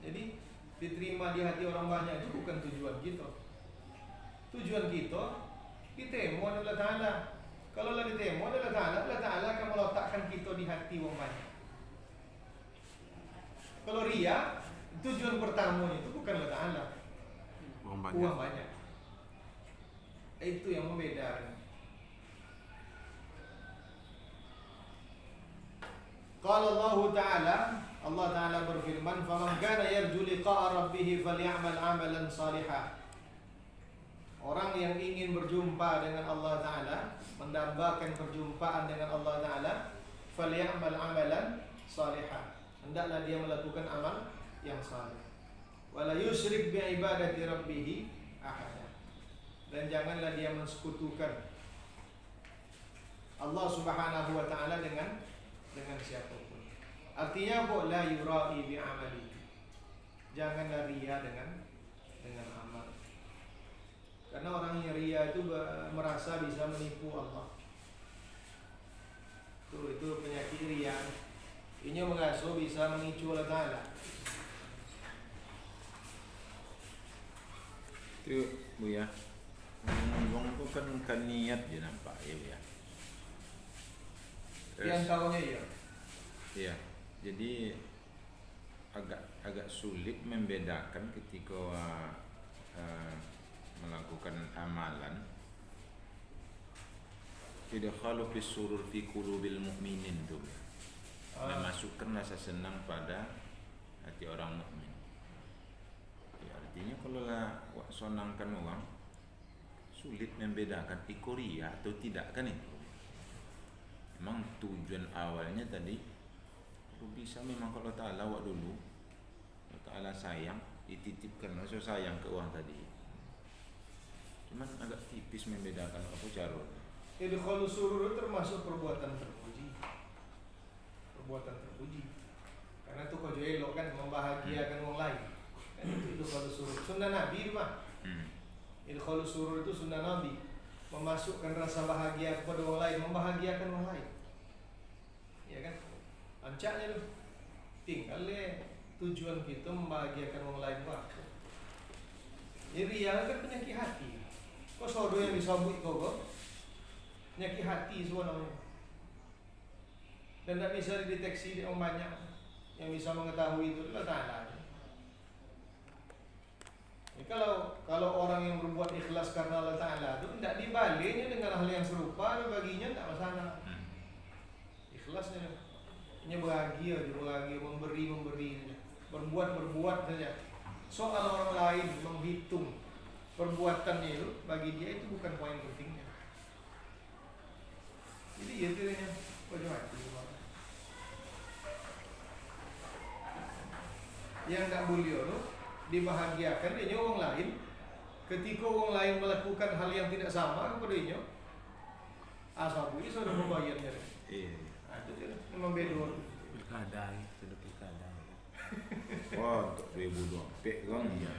Jadi diterima di hati orang banyak itu bukan tujuan kita. Tujuan kita ditemu oleh Allah Ta'ala. Kalau Allah ditemu oleh Allah Ta'ala, Allah Ta'ala akan meletakkan kita di hati orang banyak. Kalau riya, tujuan pertamanya itu bukan Allah Ta'ala, uang banyak. Itu yang membedakan. Qala Allah Ta'ala, Allah Ta'ala berfirman, "Faman kana yarju liqa'a rabbih falyamal 'amalan shalihan." Orang yang ingin berjumpa dengan Allah Ta'ala, mendambakan perjumpaan dengan Allah Ta'ala, falyamal 'amalan shalihan. Hendaklah dia melakukan amal yang saleh. Wala yusyrik bi ibadati rabbih ahada. Dan janganlah dia mensekutukan Allah Subhanahu wa Ta'ala dengan siapapun. Artinya apa? La yura'i bi amali. Janganlah riya dengan amal. Karena orang yang riya itu merasa bisa menipu Allah. Itu penyakit riya. Ini mengasuh bisa memicu Allah Ta'ala. Itu Bu ya, ngomong itu kan niat je nampak ya Bu ya. Yang tahunya ya. Iya. Jadi agak sulit membedakan ketika melakukan amalan. Idkhalu fi surur fi qulubil mu'minin tuh. Memasukkan rasa senang pada hati orang mukmin. Ya, Artinya kalau lah wak sonangkan orang sulit membedakan ikoria atau tidak kan itu. Memang tujuan awalnya tadi kalau bisa memang kalau Ta'ala wak dulu kalau Ta'ala sayang dititipkan maksud sayang ke orang tadi. Cuman agak tipis membedakan apa cara. Idkhalus surur termasuk perbuatan terpuji. Perbuatan terpuji. Karena itu kau elok kan membahagiakan orang lain. Kan itu idkhalus surur. Sunnah Nabi mah. Idkhalus surur itu sunnah Nabi. Memasukkan rasa bahagia kepada orang lain, membahagiakan orang lain. Ya kan? Ancaknya tu. Tinggal tujuan kita membahagiakan orang lain apa? Jadi riya kan penyakit hati. Kau sodo yang disambut kau penyakit hati semua namanya. Dan tak bisa dideteksi di orang banyak. Yang bisa mengetahui itu adalah Ta'ala. Ya, kalau orang yang berbuat ikhlas karena Allah Ta'ala itu tidak dibaliknya dengan hal yang serupa, baginya tidak masalah. Ikhlasnya hanya bahagia, memberi, berbuat saja. Soal orang lain menghitung perbuatannya itu bagi dia itu bukan poin pentingnya. Jadi ya tiranya bagaimana? Yang tak boleh itu dibahagiakan dia orang lain ketika orang lain melakukan hal yang tidak sama kepada dia. Asal ini sudah membayarnya. Itu dia memang beda. Pilkada, sudah pilkada. Wah, untuk 2020 kan ya.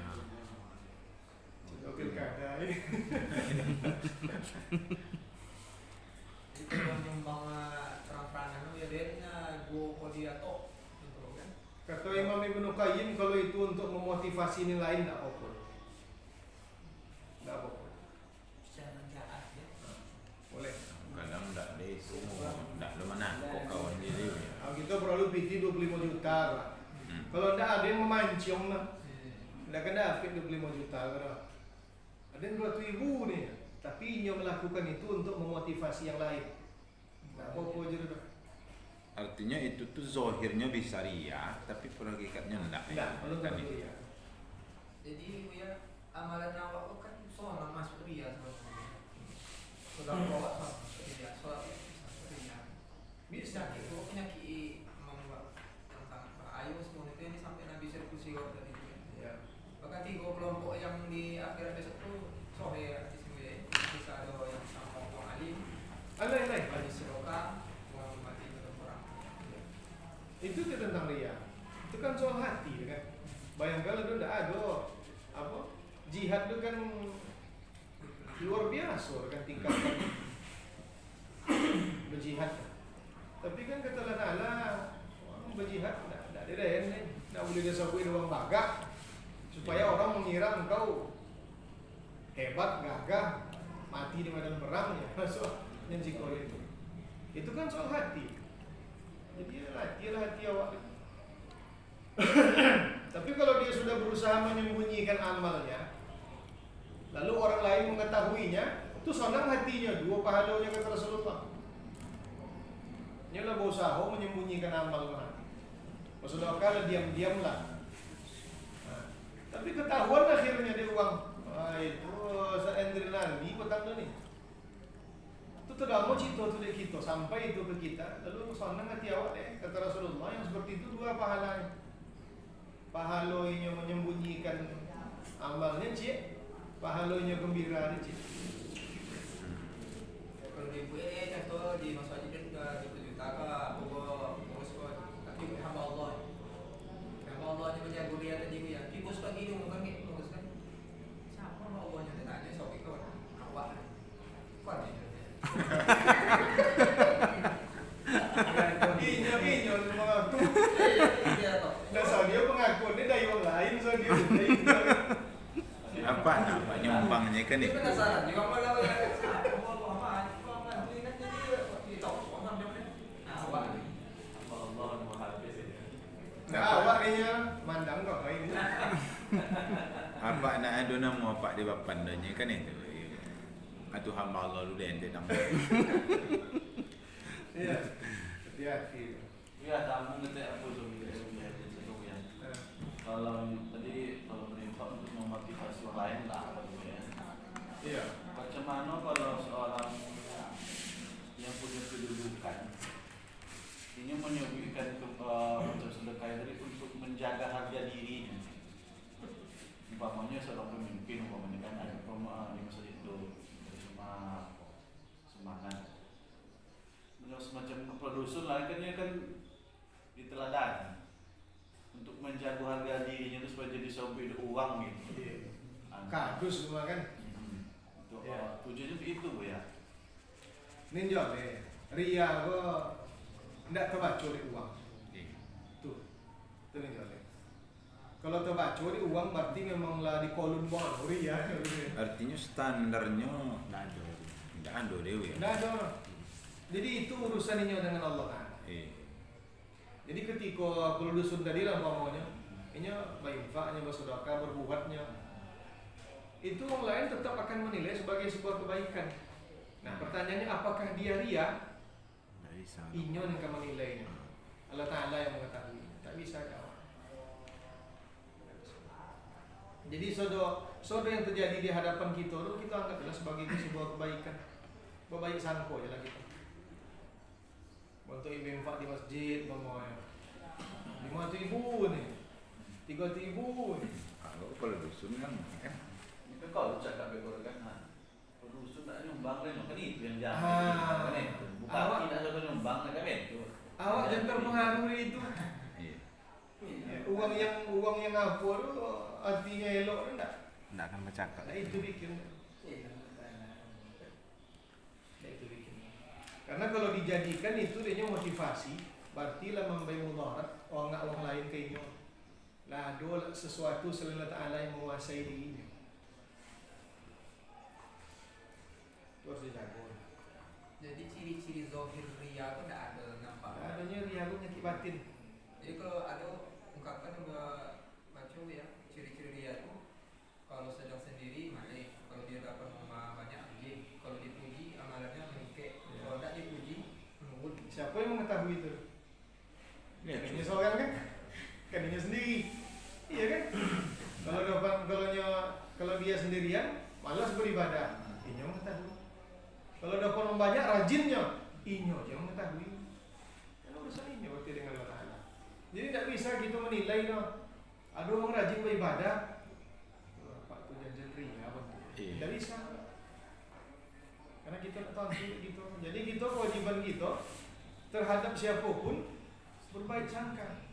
Pilkada. Itu yang nyumbang terang-terangan ya dia gua kodiato gitu kan. Kata Imam Ibnu Qayyim kalau itu untuk memotivasi ini lain tidak apa-apa. Tidak apa-apa. Secara jahat ya. Boleh. Kadang tidak ada itu, tidak ada mana kok kawan diri. Kita perlu PT 25 juta Pak. Kalau tidak ada yang memancing lah. Tidak kena dapat 25 juta kan. Ada yang 200.000 nih. Tapi ia melakukan itu untuk memotivasi yang lain. Tidak apa-apa je tu. Artinya itu tuh zohirnya bisa ria, tapi pada hakikatnya enggak. Tidak, belum kan tentu itu. ya. Jadi ya amalan awak tu kan soal masuk ria sebenarnya. Sudah awak masuk ria, soal ria. Bisa itu penyakit membuat yang sangat berbahaya semua itu ini sampai Nabi Sirkusi tadi. Ya. Bahkan 3 kelompok yang di akhirat besok tu sohir di sini bisa ada yang sama orang alim, Lain. bagi seroka, orang mati dalam perang. Itu dia tentang ria. Itu kan soal hati kan. Bayangkan itu tidak ada apa jihad itu kan luar biasa kan tingkatan berjihad. Tapi kan kata Allah Ta'ala orang berjihad tidak ada ni. Tak boleh disabui dengan bagak supaya orang mengira engkau hebat, gagah, mati di medan perang ya. Masuk yang zikor itu. Itu kan soal hati. Jadi hati awak. Tapi kalau dia sudah berusaha menyembunyikan amalnya, lalu orang lain mengetahuinya, itu senang hatinya, 2 pahalanya kata Rasulullah. Dia lah berusaha menyembunyikan amal hati. Maksudnya kalau diam-diamlah. Nah, tapi ketahuan akhirnya dia uang. Itu seendrinali petang tu ni. Itu terdamu cita tu dek kita sampai itu ke kita. Lalu senang hati awak deh kata Rasulullah yang seperti itu 2 pahalanya. Pahalanya menyembunyikan amalnya cik, pahalanya gembira cik. Kalau di buat contoh di masjid itu juga 20 juta ke urus ke tapi hamba Allah. Hamba Allah ni menjaga dia tadi ya. Tikus lagi dia bukan ke urus kan. Siapa hamba Allah yang tanya soal itu awak. Kuat ni. Binyo semua tu. Dia tu. Dasar dia pengakuan dia dari orang lain so dia dari Apa nyumbangnya kan Dia itu. penasaran juga malah siapa Allah apa ini kan jadi ditok orang dia ni. Awak ni. Nah awak ni mandang kok ini. Apa nak ada nama apa di bapan danya kan itu. Atu hamba Allah dulu ente nama. Ya. Hati-hati. Ya, tamu kita apa tu ya. Kalau tadi kalau bersifat untuk memotivasi orang lain lah. Ya. Iya. Macam mana kalau seorang yang punya kedudukan ini menyebutkan untuk sedekah dari untuk menjaga harga dirinya. Umpamanya seorang pemimpin, umpamanya kan ada di masjid itu cuma semangat. Semacam kepala dusun lah kan diteladani untuk menjaga harga dirinya itu supaya jadi sampai uang gitu. Iya. Kardus semua kan. Untuk Iya. tujuannya begitu Bu ya. Ninjol deh. Ria gua ndak terbaca di uang. Tuh ninjol deh. Kalau terbaca di uang berarti memanglah di kolom bawah ria. Artinya standarnya Nggak ada. nggak ada dewi ya. Ndak ada. Jadi itu urusannya dengan Allah kan. Jadi ketika kalau dusun tadi lah umpamanya, ini berinfaknya, bersedekah, berbuatnya, itu orang lain tetap akan menilai sebagai sebuah kebaikan. Nah pertanyaannya apakah dia ria? Nggak bisa. Inyo yang akan menilainya. Allah Ta'ala yang mengetahui. Tak bisa kawan. Jadi sodo yang terjadi di hadapan kita itu kita anggaplah sebagai sebuah kebaikan. Baik sangko je lah kita. Untuk ibu infak di masjid, mamanya 5.000 nih, 3.000 nih. Kalau dusun kan Itu kalau cakap bekor kan, dusun tak nyumbang kan itu yang jahat. Ah. Kan itu. Bukan Awak- tidak ada nyumbang kan itu. Awak jangan terpengaruh dari itu. Uang yang apa tu artinya elok tu enggak? Nggak akan bercakap. Nah itu bikin. Karena kalau dijadikan itu dia motivasi, berarti lah memberi mudarat orang lain kayaknya. Lah ada sesuatu selain Allah Ta'ala yang menguasai dirinya. Itu harus dijaga. Jadi ciri-ciri zahir ria itu tidak ada nampak. Adanya ria itu penyakit batin. Jadi kalau ada ungkapan yang baca ya, ciri-ciri ria itu kalau sedang sendiri malik, kalau dia dapat rumah banyak anjing, kalau dipuji amalannya meningkat, kalau tidak dipuji menurun. Siapa yang mengetahui itu? Kan seorang kan? Kan dia sendiri. Iya kan? Kalau dia sendirian malas beribadah, inyo mengetahui. Kalau dapat orang banyak rajinnya, inyo yang mengetahui. Kan urusan inyo berarti dengan Allah Ta'ala. Jadi tidak bisa kita menilai no. Ada orang rajin beribadah, Pak tu janjian ria apa tu? Tidak bisa. Karena kita tak tahu gitu. Jadi kita kewajiban kita terhadap siapapun berbaik sangka.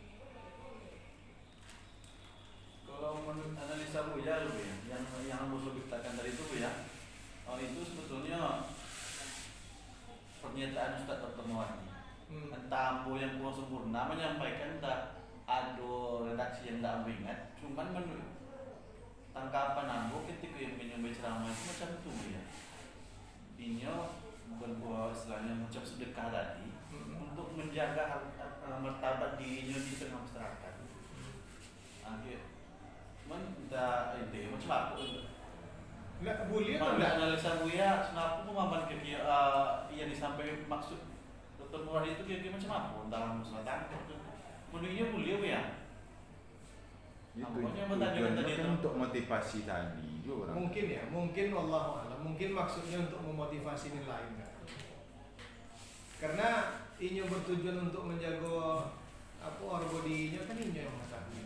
Kalau menurut analisa Buya lu ya, yang musuh katakan tadi itu ya, itu sebetulnya pernyataan Ustaz Pertemuan. Entah Ambo yang kurang sempurna menyampaikan entah ada redaksi yang tak ingat, cuman menurut tangkapan Ambo ketika yang menyampai ceramah itu macam itu ya. Inyo berbuat istilahnya macam sedekah tadi untuk menjaga martabat dirinya di tengah masyarakat. Akhir, cuman entah ide macam apa itu. Enggak boleh atau Menurut enggak? analisa Buya, kenapa pemahaman kira yang disampaikan maksud Dr. Murad itu kira-kira macam apa? Dalam masalah tangkap. Menurutnya boleh ya? Tujuannya kan untuk motivasi tadi juga orang. Mungkin ya, mungkin wallahualam, mungkin maksudnya untuk memotivasi yang lain kan? Karena inyo bertujuan untuk menjaga apa harga dirinya kan inyo yang mengetahui.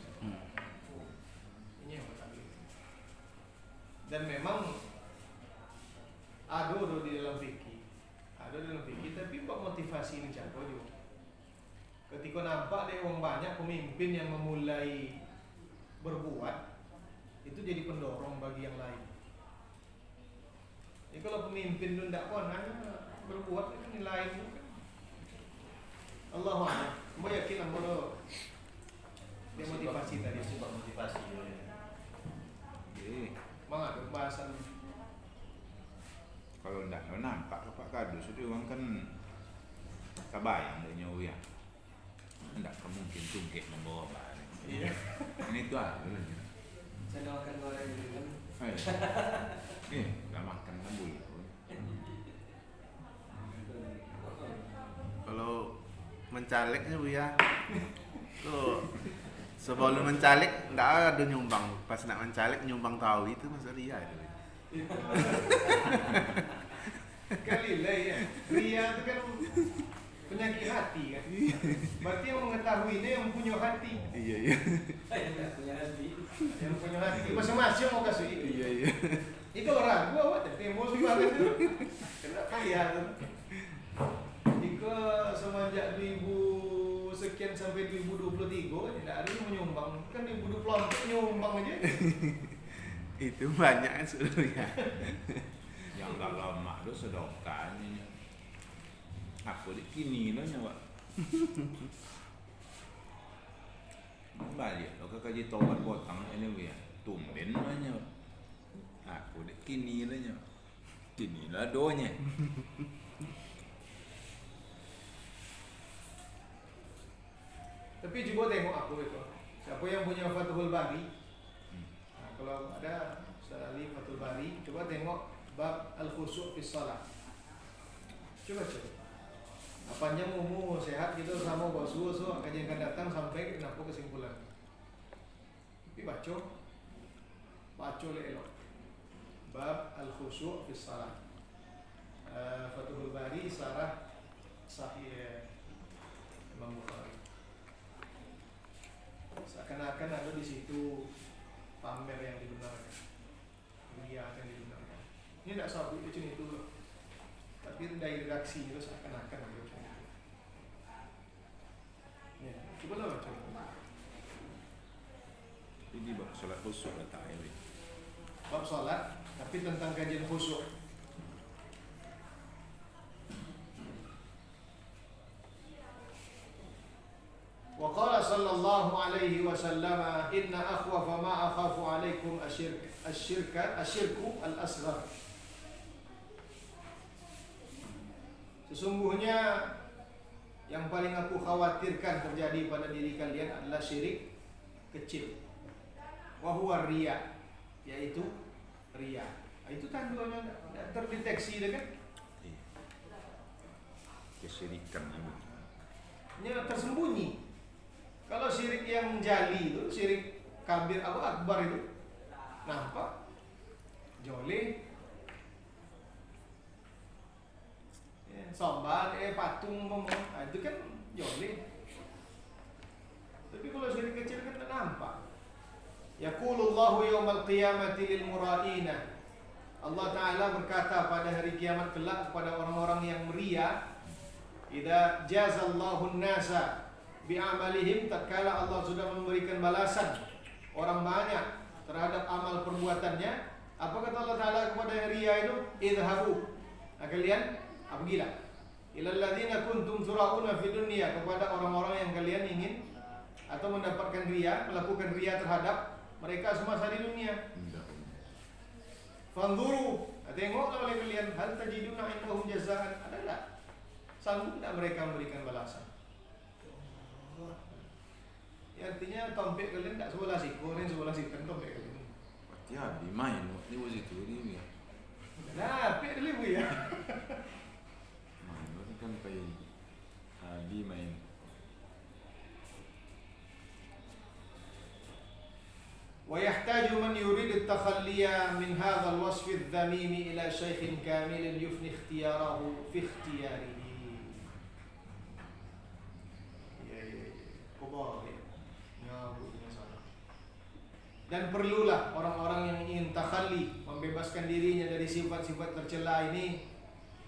Inyo yang mengetahui. Dan memang ada di dalam fikih, tapi kok motivasi ini jago juga. Ketika nampak ada orang banyak pemimpin yang memulai berbuat, itu jadi pendorong bagi yang lain. Jadi kalau pemimpin itu tidak berbuat kan yang lain kan. Allahu a'lam. Mbak yakin ambo dia motivasi tadi. Sifat motivasi ya. Mang ada pembahasan. Kalau tidak nampak Pak Kadus itu orang kan kabayang dia nyawa ya. Tidak mungkin tungkek membawa balik. Iya. Ini tu ada. Saya doakan orang yang kan. Dah makan kan boleh. Kalau mencaleknya Bu ya, tuh Sebelum mencalik nggak ada nyumbang. Pas nak mencalik nyumbang tahu itu masuk ria itu. Kali lah ya. Ria itu kan penyakit hati kan. Berarti yang mengetahui ini yang punya hati. Iya. Yang punya hati masing-masing mau kasih. Iya. Itu orang gua awak tapi mau suka itu. Kena kaya tu. Jika semenjak 2000 sekian sampai 2023 tidak ada yang menyumbang. Kan 2024 nyumbang aja. Itu banyak kan sebenarnya. Yang tak lama tu sedekah ni. Aku di kini lah nyawa. Balik lo ke kaji taubat potong anyway. Tumben lah nyawa. Aku di kini lah nyawa. Kini lah doanya. Tapi coba tengok aku itu. Siapa yang punya Fathul Bari? Nah, kalau ada sekali Fathul Bari, coba tengok bab al-khusyu' fi shalah. Coba. Panjang umur sehat gitu sama bosu kajian akan datang sampai kenapa kesimpulan. Tapi baca elok. Bab al-khusyu' fi shalah. Fathul Bari Sarah Sahih Imam Bukhari. Seakan-akan ada di situ pamer yang dibenarkan, ria yang dibenarkan. Ini tidak sabu itu itu loh. Tapi dari redaksi itu seakan-akan ada macam itu. Ya, coba lah baca. Ini bab salat khusyuk dah tak ini. Bab salat, tapi tentang kajian khusyuk. وقال صلى الله عليه وسلم إن أخوف ما أخاف عليكم الشرك الأصغر. Sesungguhnya yang paling aku khawatirkan terjadi pada diri kalian adalah syirik kecil. Wa huwa riya, yaitu riya. Itu tandanya tidak terdeteksi kan? Kesyirikan itu. Ini tersembunyi. Kalau syirik yang jali itu, syirik kabir atau akbar itu nampak joleh, somban, patung, itu kan joleh. Tapi kalau syirik kecil kan tak nampak. Yaqulullahu yawmal qiyamati lil mura'ina. Allah Ta'ala berkata pada hari kiamat kelak kepada orang-orang yang meria, idza jazallahu an-nasa bi'amalihim, tatkala Allah sudah memberikan balasan orang banyak terhadap amal perbuatannya, apa kata Allah Ta'ala kepada yang ria itu? Idhabu, kalian pergilah ilal ladzina kuntum turauna fid dunya, kepada orang-orang yang kalian ingin atau mendapatkan ria, melakukan ria terhadap mereka semasa di dunia. Fanzuru, tengoklah oleh kalian, hal tajiduna indahum jazaan, ada tak? Sanggup tak mereka memberikan balasan? Ya, artinya tompek kalian tak sebelah siku, ni sebelah sikan tompek kalian. Ya, dimain waktu itu dia. Nah, pek dulu ya. Main waktu kan pai dimain. ويحتاج من يريد التخلي من هذا الوصف الذميم إلى شيخ كامل يفني اختياره في اختياره. Dan perlulah orang-orang yang ingin takhalli, membebaskan dirinya dari sifat-sifat tercela ini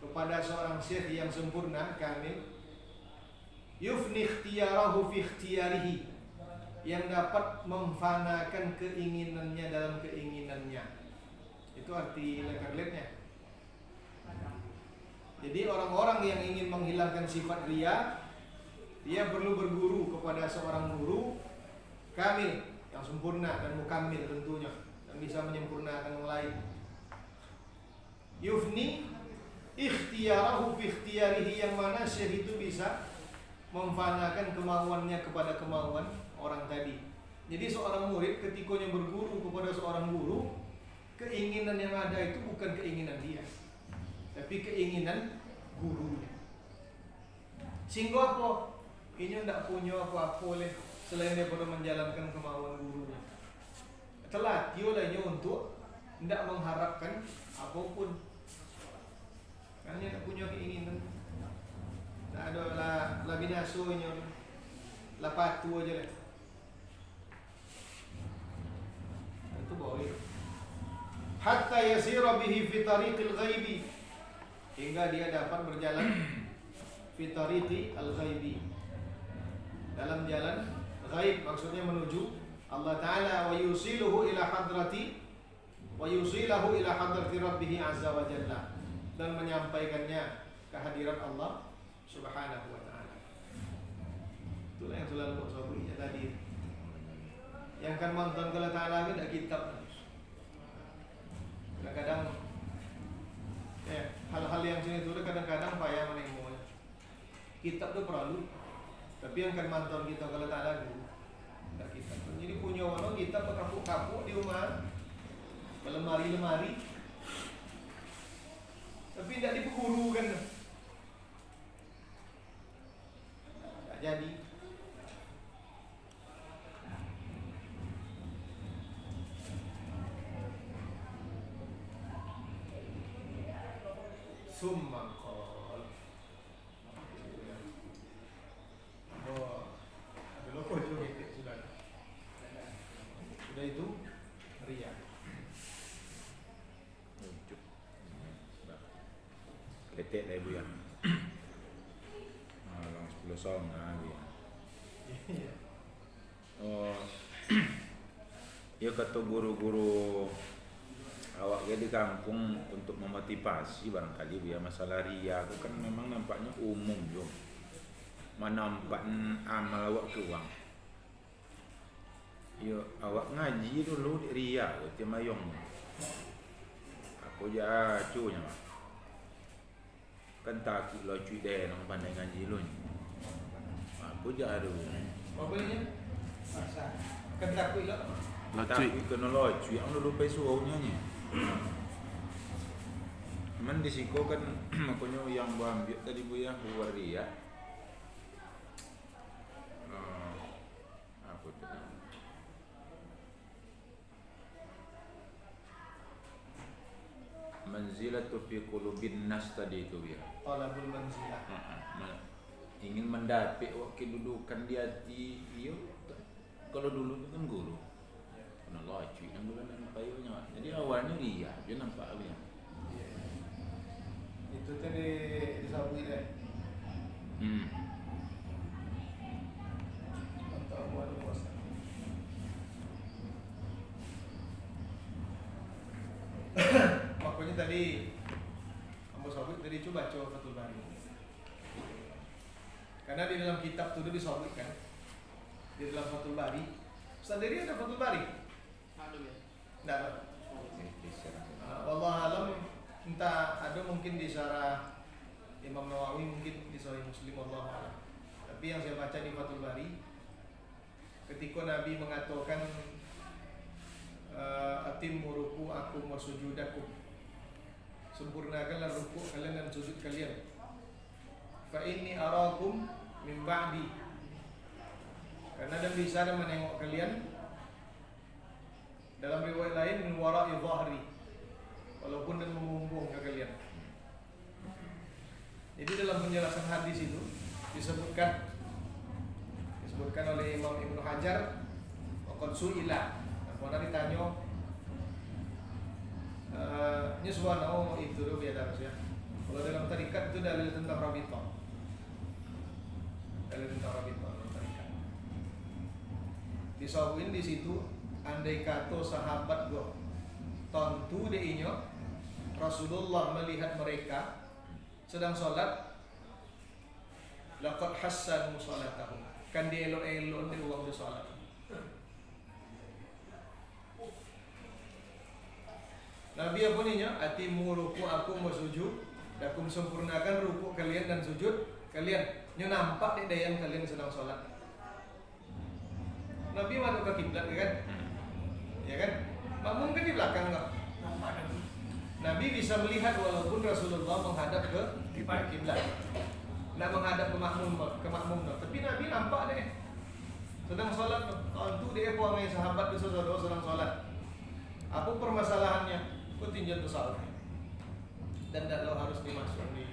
kepada seorang syekh yang sempurna, kamil, yufni ikhtiyarahu fi ikhtiyarihi, yang dapat memfanakan keinginannya dalam keinginannya. Itu arti letter-letternya. Jadi orang-orang yang ingin menghilangkan sifat riya, dia perlu berguru kepada seorang guru kamil, yang sempurna dan mukammil tentunya, dan bisa menyempurnakan yang lain. Yufni ikhtiyarahu fi ikhtiyarihi, yang mana syekh itu bisa memfanakan kemauannya kepada kemauan orang tadi. Jadi seorang murid ketikanya berguru kepada seorang guru, keinginan yang ada itu bukan keinginan dia, tapi keinginan gurunya. Sehingga apa? Ini tidak punya apa-apa oleh selain daripada menjalankan kemauan gurunya. Terlatih olehnya untuk tidak mengharapkan apapun. Kan dia tak punya keinginan. Tak ada lah binasunya, lah patuh aja lah. Itu boleh. Hatta yasira bihi fi tariqil ghaibi, hingga dia dapat berjalan fi tariqi al-ghaibi, dalam jalan ghaib, maksudnya menuju Allah Ta'ala, wa yusiluhu ila hadrati wa yusilahu ila hadrati rabbih azza wa jalla, dan menyampaikannya ke hadirat Allah Subhanahu wa Ta'ala. Itulah yang selalu sahabatnya tadi. Yang kan nonton ke Allah Ta'ala ada kitab. Kadang-kadang hal-hal yang sini itu kadang-kadang payah menemu. Kitab itu perlu, tapi yang kan nonton kita ke Allah Ta'ala dulu. Kitab. Jadi punya orang kitab kapuk-kapuk di rumah, lemari-lemari, tapi tidak dipeguru kan. Tak jadi. Summa qol. Oh, belum kau juga sudah. Sudah itu ria. Ketek dah ibu ya. Lang 10 song lah dia. Oh. Ya kata guru-guru awak di kampung untuk memotivasi barangkali biar masalah ria itu kan memang nampaknya umum jo. Menampak amal awak keluang. Yo awak ngaji dulu di ria tu mayong. Aku ja cunya. Kan takut lo cuy deh nang pandai ngaji lu. Aku ja ada. Apa ni? Masa. Kan takut lo. Lo cuy. Takut kena lo cuy ang lu lupa suaunya ni. Man di siko kan makanya yang ambil tadi bu yang luar dia. Apa tu? Manzilatu fi qulubin nas tadi itu ya. Talabul manzilah. Ingin mendapat kedudukan di hati iyo. Kalau dulu tu kan guru. Kena laju yang bulan dan payunya. Jadi awalnya ria, dia nampak apa ya? Itu tadi disabui deh. Mantap buat puasa. Makanya tadi kamu sabut tadi coba Fathul Bari. Karena di dalam kitab itu disebutkan di dalam Fathul Bari. Sendiri ada Fathul Bari? Ada ya. Tidak ada. Wallah alam, entah ada mungkin di syarah Imam Nawawi, mungkin di Sahih Muslim, wallahu alam. Tapi yang saya baca di Fathul Bari, ketika Nabi mengatakan atimmu ruku'akum wa sujudakum, sempurnakanlah rukuk kalian dan sujud kalian. Fa inni arakum min ba'di, karena dan bisa ada menengok kalian. Dalam riwayat lain min wara'i dhahri, walaupun dan memunggung ke kalian. Jadi dalam penjelasan hadis itu disebutkan oleh Imam Ibnu Hajar, waqad su'ila, pernah ditanya nyusuan itu dulu biar harus ya. Kalau dalam tarikat itu dalil tentang rabithah. Dalil tentang rabithah dalam tarikat. Disawin di situ, andai kata sahabat gua tentu deinya Rasulullah melihat mereka sedang sholat, laqad hassanu sholatahum, kan dia elok-elok di uang di sholat. Nabi apa ninya? Atimu ruku'akum wa sujud, dakum sempurnakan rukuk kalian dan sujud kalian. Nyo nampak di dayan kalian sedang sholat. Nabi madep ke kiblat kan? Ya kan? Makmum kan di belakang enggak? Nabi bisa melihat walaupun Rasulullah menghadap ke kiblat. Nak menghadap ke makmum, tapi Nabi nampak deh sedang sholat tu dia puang yang sahabat itu sedang sholat. Apa permasalahannya? Kau tinjau tu salat dan tidak harus dimasuk di